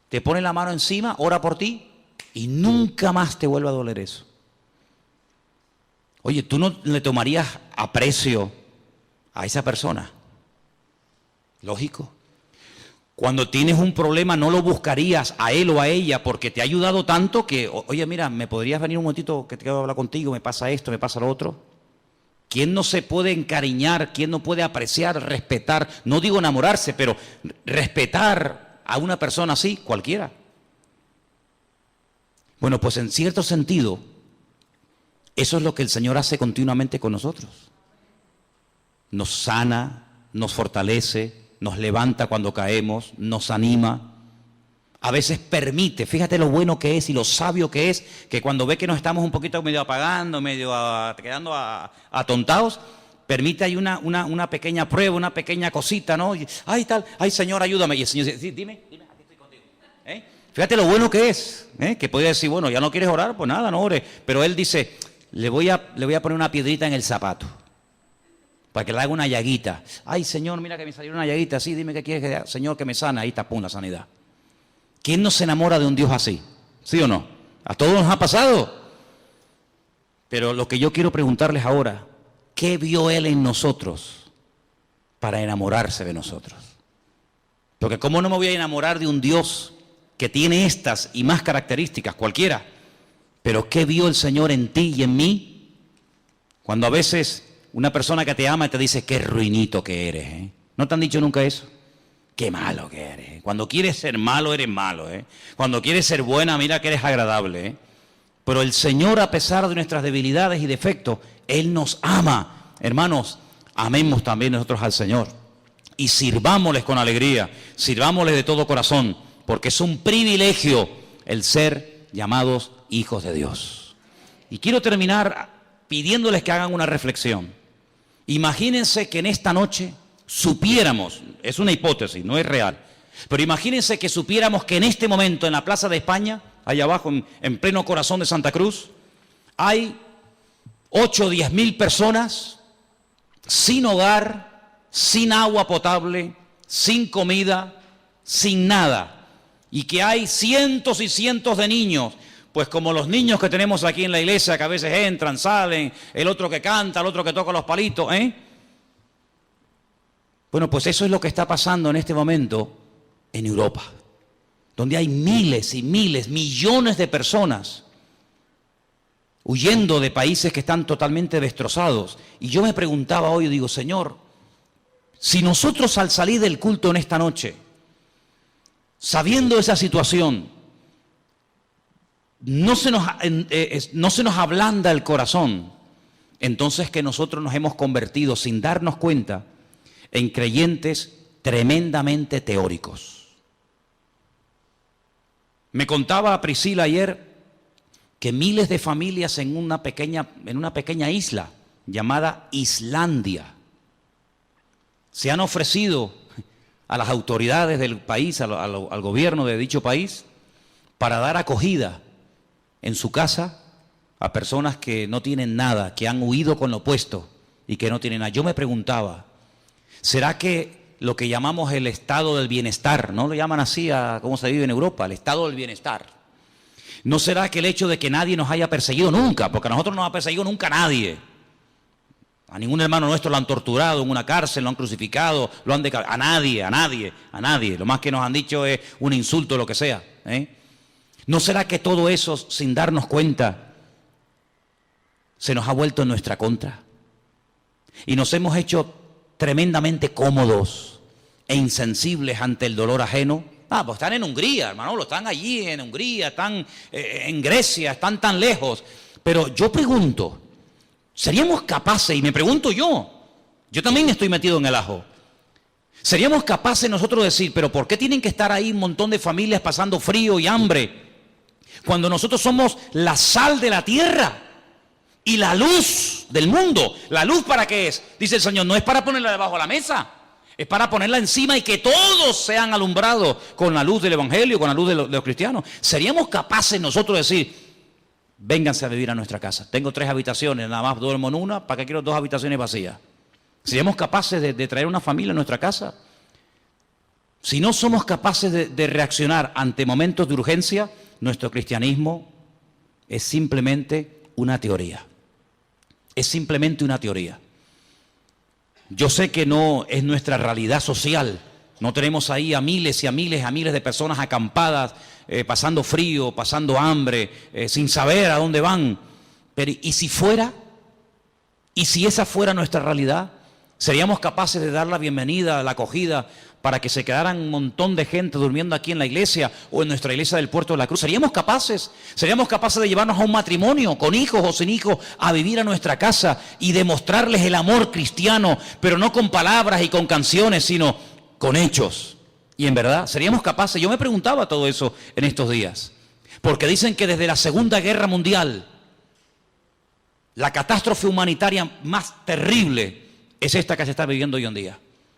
Te pone la mano encima, ora por ti y nunca más te vuelve a doler eso. Oye, ¿tú no le tomarías aprecio a esa persona? Lógico. Cuando tienes un problema no lo buscarías a él o a ella porque te ha ayudado tanto que, oye, mira, ¿me podrías venir un momentito que te quiero hablar contigo? Me pasa esto, me pasa lo otro. ¿Quién no se puede encariñar? ¿Quién no puede apreciar, respetar? No digo enamorarse, pero respetar a una persona así, cualquiera. Bueno, pues en cierto sentido, eso es lo que el Señor hace continuamente con nosotros. Nos sana, nos fortalece, nos levanta cuando caemos, nos anima. A veces permite, fíjate lo bueno que es y lo sabio que es, que cuando ve que nos estamos un poquito medio apagando, quedando atontados, permite ahí una pequeña prueba, una pequeña cosita, ¿no? Y, ay, tal, ay, Señor, ayúdame. Y el Señor dice, sí, dime, aquí estoy contigo. Fíjate lo bueno que es, que podría decir, bueno, ya no quieres orar, pues nada, no ores. Pero Él dice, le voy a poner una piedrita en el zapato, para que le haga una llaguita. Ay, Señor, mira que me salió una llaguita, sí, dime qué quieres que haga. Señor, que me sana, ahí está, pum, la sanidad. ¿Quién no se enamora de un Dios así? ¿Sí o no? A todos nos ha pasado. Pero lo que yo quiero preguntarles ahora, ¿qué vio Él en nosotros para enamorarse de nosotros? Porque ¿cómo no me voy a enamorar de un Dios que tiene estas y más características, cualquiera? Pero ¿qué vio el Señor en ti y en mí? Cuando a veces una persona que te ama te dice, qué ruinito que eres, ¿No te han dicho nunca eso? Qué malo que eres. Cuando quieres ser malo, eres malo, Cuando quieres ser buena, mira que eres agradable, Pero el Señor, a pesar de nuestras debilidades y defectos, Él nos ama. Hermanos, amemos también nosotros al Señor. Y sirvámosles con alegría, sirvámosles de todo corazón, porque es un privilegio el ser llamados hijos de Dios. Y quiero terminar pidiéndoles que hagan una reflexión. Imagínense que en esta noche supiéramos, es una hipótesis, no es real, pero imagínense que supiéramos que en este momento en la Plaza de España, allá abajo en pleno corazón de Santa Cruz, hay 8 o 10 mil personas sin hogar, sin agua potable, sin comida, sin nada, y que hay cientos y cientos de niños, pues como los niños que tenemos aquí en la iglesia, que a veces entran, salen, el otro que canta, el otro que toca los palitos, Bueno, pues eso es lo que está pasando en este momento en Europa, donde hay miles y miles, millones de personas huyendo de países que están totalmente destrozados. Y yo me preguntaba hoy, digo, Señor, si nosotros al salir del culto en esta noche sabiendo esa situación, no se nos ablanda el corazón, entonces que nosotros nos hemos convertido sin darnos cuenta en creyentes tremendamente teóricos. Me contaba Priscila ayer que miles de familias en una pequeña isla llamada Islandia se han ofrecido a las autoridades del país, al gobierno de dicho país, para dar acogida en su casa a personas que no tienen nada, que han huido con lo opuesto y que no tienen nada. Yo me preguntaba, ¿será que lo que llamamos el estado del bienestar, no lo llaman así a cómo se vive en Europa, el estado del bienestar? ¿No será que el hecho de que nadie nos haya perseguido nunca, porque a nosotros no nos ha perseguido nunca nadie? A ningún hermano nuestro lo han torturado en una cárcel, lo han crucificado, lo han decapitado. A nadie. Lo más que nos han dicho es un insulto, lo que sea. ¿No será que todo eso, sin darnos cuenta, se nos ha vuelto en nuestra contra? Y nos hemos hecho tremendamente cómodos e insensibles ante el dolor ajeno. Pues están en Hungría, hermano, están allí en Hungría, están en Grecia, están tan lejos. Pero yo pregunto, ¿seríamos capaces, y me pregunto yo también estoy metido en el ajo, ¿seríamos capaces nosotros de decir, pero por qué tienen que estar ahí un montón de familias pasando frío y hambre, cuando nosotros somos la sal de la tierra y la luz del mundo? ¿La luz para qué es? Dice el Señor, no es para ponerla debajo de la mesa, es para ponerla encima y que todos sean alumbrados con la luz del Evangelio, con la luz de los cristianos. ¿Seríamos capaces nosotros de decir, vénganse a vivir a nuestra casa? Tengo 3 habitaciones, nada más duermo en una, ¿para qué quiero 2 habitaciones vacías? ¿Seríamos capaces de traer una familia a nuestra casa? Si no somos capaces de reaccionar ante momentos de urgencia, nuestro cristianismo es simplemente una teoría. Es simplemente una teoría. Yo sé que no es nuestra realidad social. No tenemos ahí a miles y a miles de personas acampadas, pasando frío, pasando hambre, sin saber a dónde van. Pero ¿y si fuera? ¿Y si esa fuera nuestra realidad? ¿Seríamos capaces de dar la bienvenida, la acogida, para que se quedaran un montón de gente durmiendo aquí en la iglesia o en nuestra iglesia del Puerto de la Cruz? ¿Seríamos capaces? ¿Seríamos capaces de llevarnos a un matrimonio, con hijos o sin hijos, a vivir a nuestra casa y demostrarles el amor cristiano, pero no con palabras y con canciones, sino con hechos? Y en verdad, ¿seríamos capaces? Yo me preguntaba todo eso en estos días, porque dicen que desde la Segunda Guerra Mundial, la catástrofe humanitaria más terrible es esta que se está viviendo hoy en día,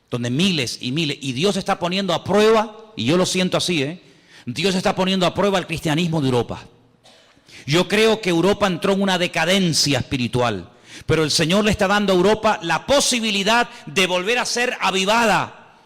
donde miles y miles, y Dios está poniendo a prueba, y yo lo siento así, Dios está poniendo a prueba el cristianismo de Europa. Yo creo que Europa entró en una decadencia espiritual, pero el Señor le está dando a Europa la posibilidad de volver a ser avivada,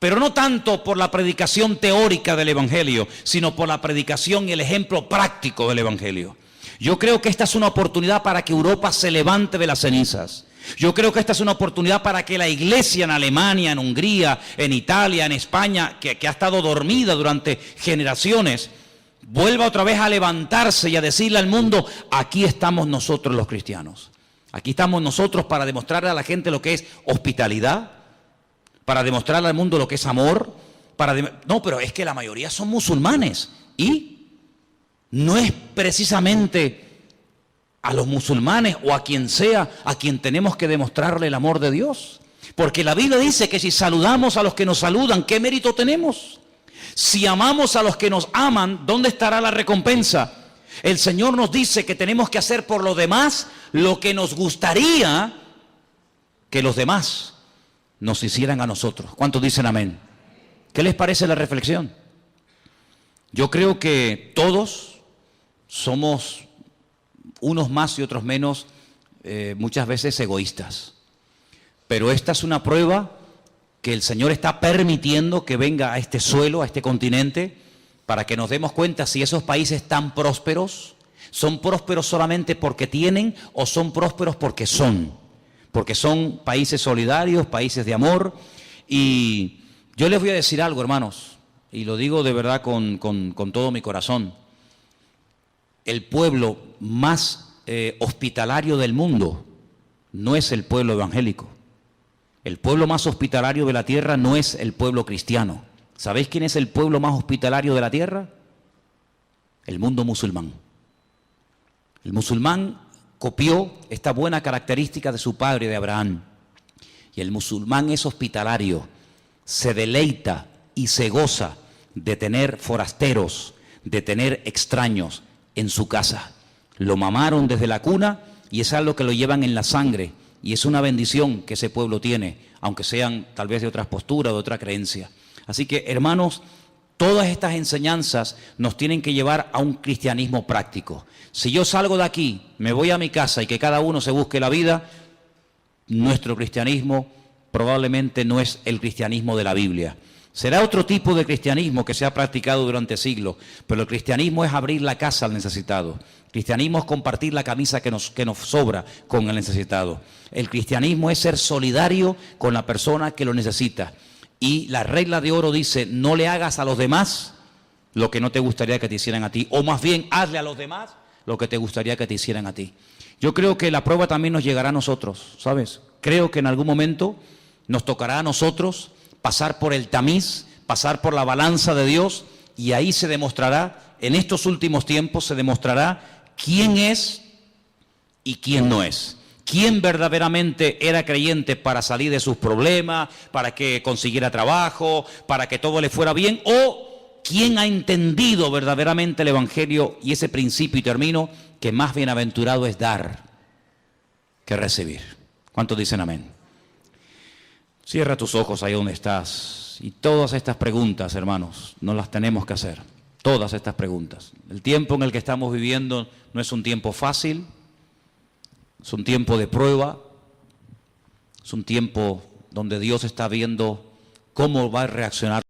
pero no tanto por la predicación teórica del Evangelio, sino por la predicación y el ejemplo práctico del Evangelio. Yo creo que esta es una oportunidad para que Europa se levante de las cenizas. Yo creo que esta es una oportunidad para que la iglesia en Alemania, en Hungría, en Italia, en España, que ha estado dormida durante generaciones, vuelva otra vez a levantarse y a decirle al mundo, aquí estamos nosotros los cristianos. Aquí estamos nosotros para demostrarle a la gente lo que es hospitalidad, para demostrarle al mundo lo que es amor. No, pero es que la mayoría son musulmanes y no es precisamente a los musulmanes o a quien sea a quien tenemos que demostrarle el amor de Dios. Porque la Biblia dice que si saludamos a los que nos saludan, ¿qué mérito tenemos? Si amamos a los que nos aman, ¿dónde estará la recompensa? El Señor nos dice que tenemos que hacer por los demás lo que nos gustaría que los demás nos hicieran a nosotros. ¿Cuántos dicen amén? ¿Qué les parece la reflexión? Yo creo que todos somos, unos más y otros menos, muchas veces egoístas. Pero esta es una prueba que el Señor está permitiendo que venga a este suelo, a este continente, para que nos demos cuenta si esos países tan prósperos son prósperos solamente porque tienen o son prósperos porque son países solidarios, países de amor. Y yo les voy a decir algo, hermanos, y lo digo de verdad con todo mi corazón. El pueblo más hospitalario del mundo no es el pueblo evangélico. El pueblo más hospitalario de la tierra no es el pueblo cristiano, ¿Sabéis quién es el pueblo más hospitalario de la tierra? El mundo musulmán. El musulmán copió esta buena característica de su padre, de Abraham. Y el musulmán es hospitalario, se deleita y se goza de tener forasteros, de tener extraños en su casa. Lo mamaron desde la cuna y es algo que lo llevan en la sangre. Y es una bendición que ese pueblo tiene, aunque sean tal vez de otras posturas, de otra creencia. Así que, hermanos, todas estas enseñanzas nos tienen que llevar a un cristianismo práctico. Si yo salgo de aquí, me voy a mi casa y que cada uno se busque la vida, nuestro cristianismo probablemente no es el cristianismo de la Biblia. Será otro tipo de cristianismo que se ha practicado durante siglos, pero el cristianismo es abrir la casa al necesitado. El cristianismo es compartir la camisa que nos sobra con el necesitado. El cristianismo es ser solidario con la persona que lo necesita. Y la regla de oro dice, no le hagas a los demás lo que no te gustaría que te hicieran a ti, o más bien, hazle a los demás lo que te gustaría que te hicieran a ti. Yo creo que la prueba también nos llegará a nosotros, ¿sabes? Creo que en algún momento nos tocará a nosotros pasar por el tamiz, pasar por la balanza de Dios, y ahí se demostrará, en estos últimos tiempos se demostrará quién es y quién no es. Quién verdaderamente era creyente para salir de sus problemas, para que consiguiera trabajo, para que todo le fuera bien, o quién ha entendido verdaderamente el Evangelio y ese principio, y termino, que más bienaventurado es dar que recibir. ¿Cuántos dicen amén? Cierra tus ojos ahí donde estás. Y todas estas preguntas, hermanos, nos las tenemos que hacer. Todas estas preguntas. El tiempo en el que estamos viviendo no es un tiempo fácil. Es un tiempo de prueba. Es un tiempo donde Dios está viendo cómo va a reaccionar.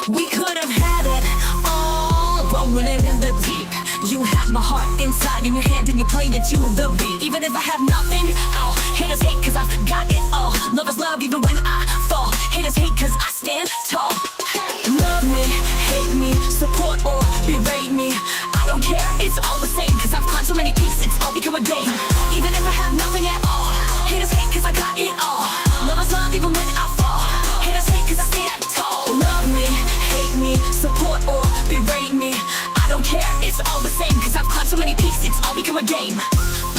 We could have had it all, rolling it in the deep. You have my heart inside in your hand and you played it to the beat. Even if I have nothing, oh, haters hate cause I've got it all. Lovers love even when I fall. Haters hate cause I stand tall. Love me, hate me, support or berate me, I don't care, it's all the same. Cause I've climbed so many peaks, it's all become a game. Even if I have nothing at all, haters hate cause I got it all. Lovers love even when I fall. Haters hate cause I stand tall. Love me, hate me, support or berate me, I don't care, it's all the same. Cause I've climbed so many peaks, it's all become a game.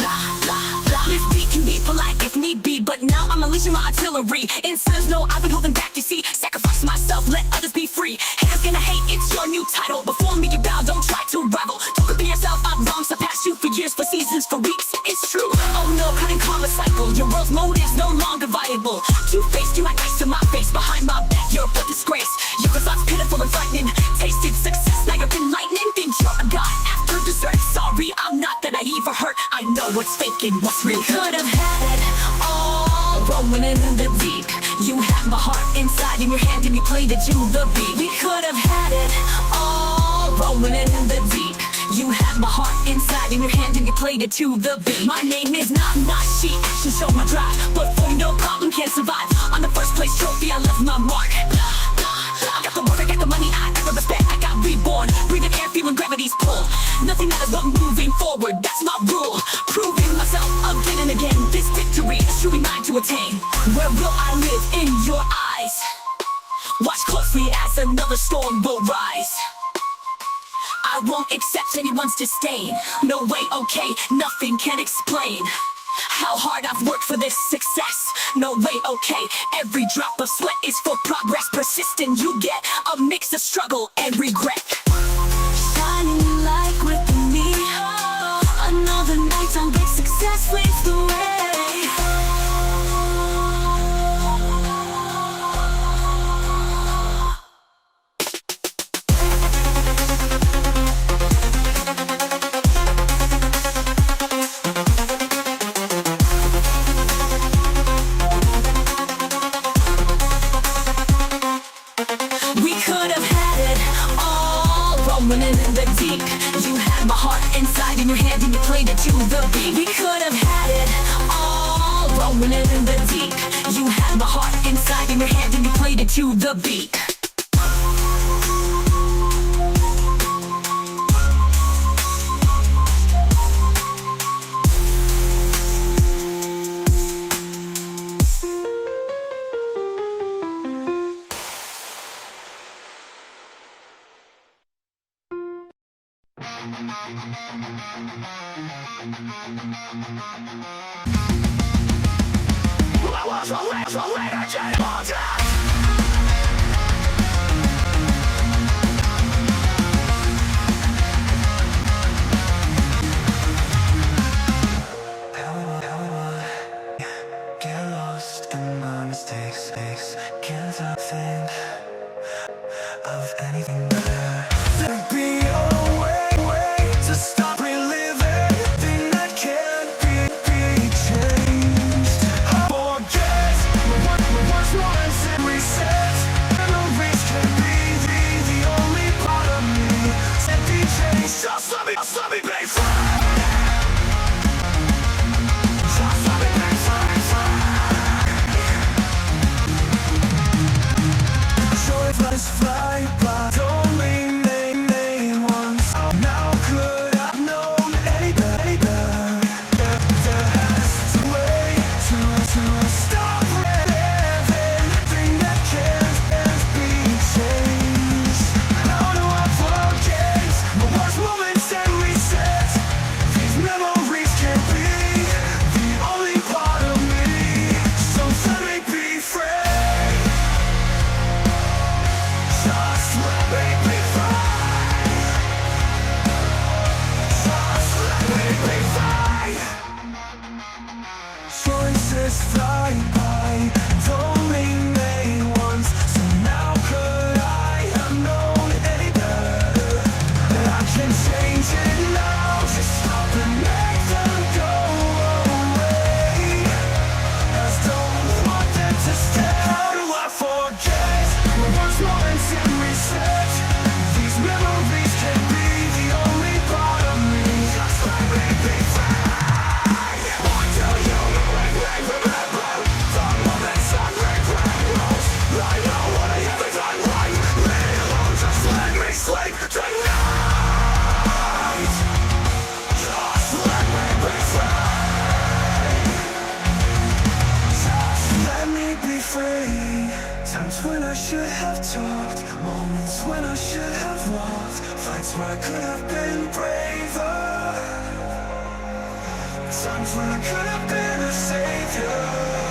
Blah, blah, blah. This beat can be polite if need be, but now I'm unleashing my artillery. Instead, no, I've been holding back, you see. Sacrifice myself, let others be free. Haters gonna hate, it's your new title. Before me, you bow, don't try to rival. Don't compare yourself, I'm wrong, surpass you for years, for seasons, for weeks. It's true. Oh no, cutting karma cycle. Your world's motives no longer viable. Two-faced, you act nice to my face. Behind my back, you're a disgrace. Your thoughts pitiful and frightening. Tasted success, now you're enlightening. Think you're a god after dessert. Sorry, I'm not that naive or hurt. I know what's faking, what's real. Could have had it all, rolling in the deep. You have my heart inside in your hand and you played it to the beat. We could have had it all, rolling in the deep. You have my heart inside in your hand and you played it to the beat. My name is not she, action show my drive. But for no problem can't survive. On the first place trophy I left my mark. I got the work, I got the money, I got the respect, I got reborn. Breathing air, feeling gravity's pull. Nothing matters but moving forward, that's my rule. Proving myself again and again. This victory is truly mine to attain. Where will I live? In your eyes. Watch closely as another storm will rise. I won't accept anyone's disdain. No way, okay, nothing can explain how hard I've worked for this success. No way, okay, every drop of sweat is for progress. Persistent, you get a mix of struggle and regret. Shining like with me, another night on big success leads the way. We could have had it all, rolling in the deep. You had my heart inside in your hand and you played it to the beat. We could have had it all, rolling in the deep. You had my heart inside in your hand and you played it to the beat. Get lost in my mistakes, can't think of anything better. There'd be a way to stop reliving thing that can't be changed. Forget what was once and reset. Memories can be the only part of me that be changed. Just let me be free. Just let me be free. Joy flies fly by, don't name one Times when I should have talked, moments when I should have walked, fights where I could have been braver, times when I could have been a savior.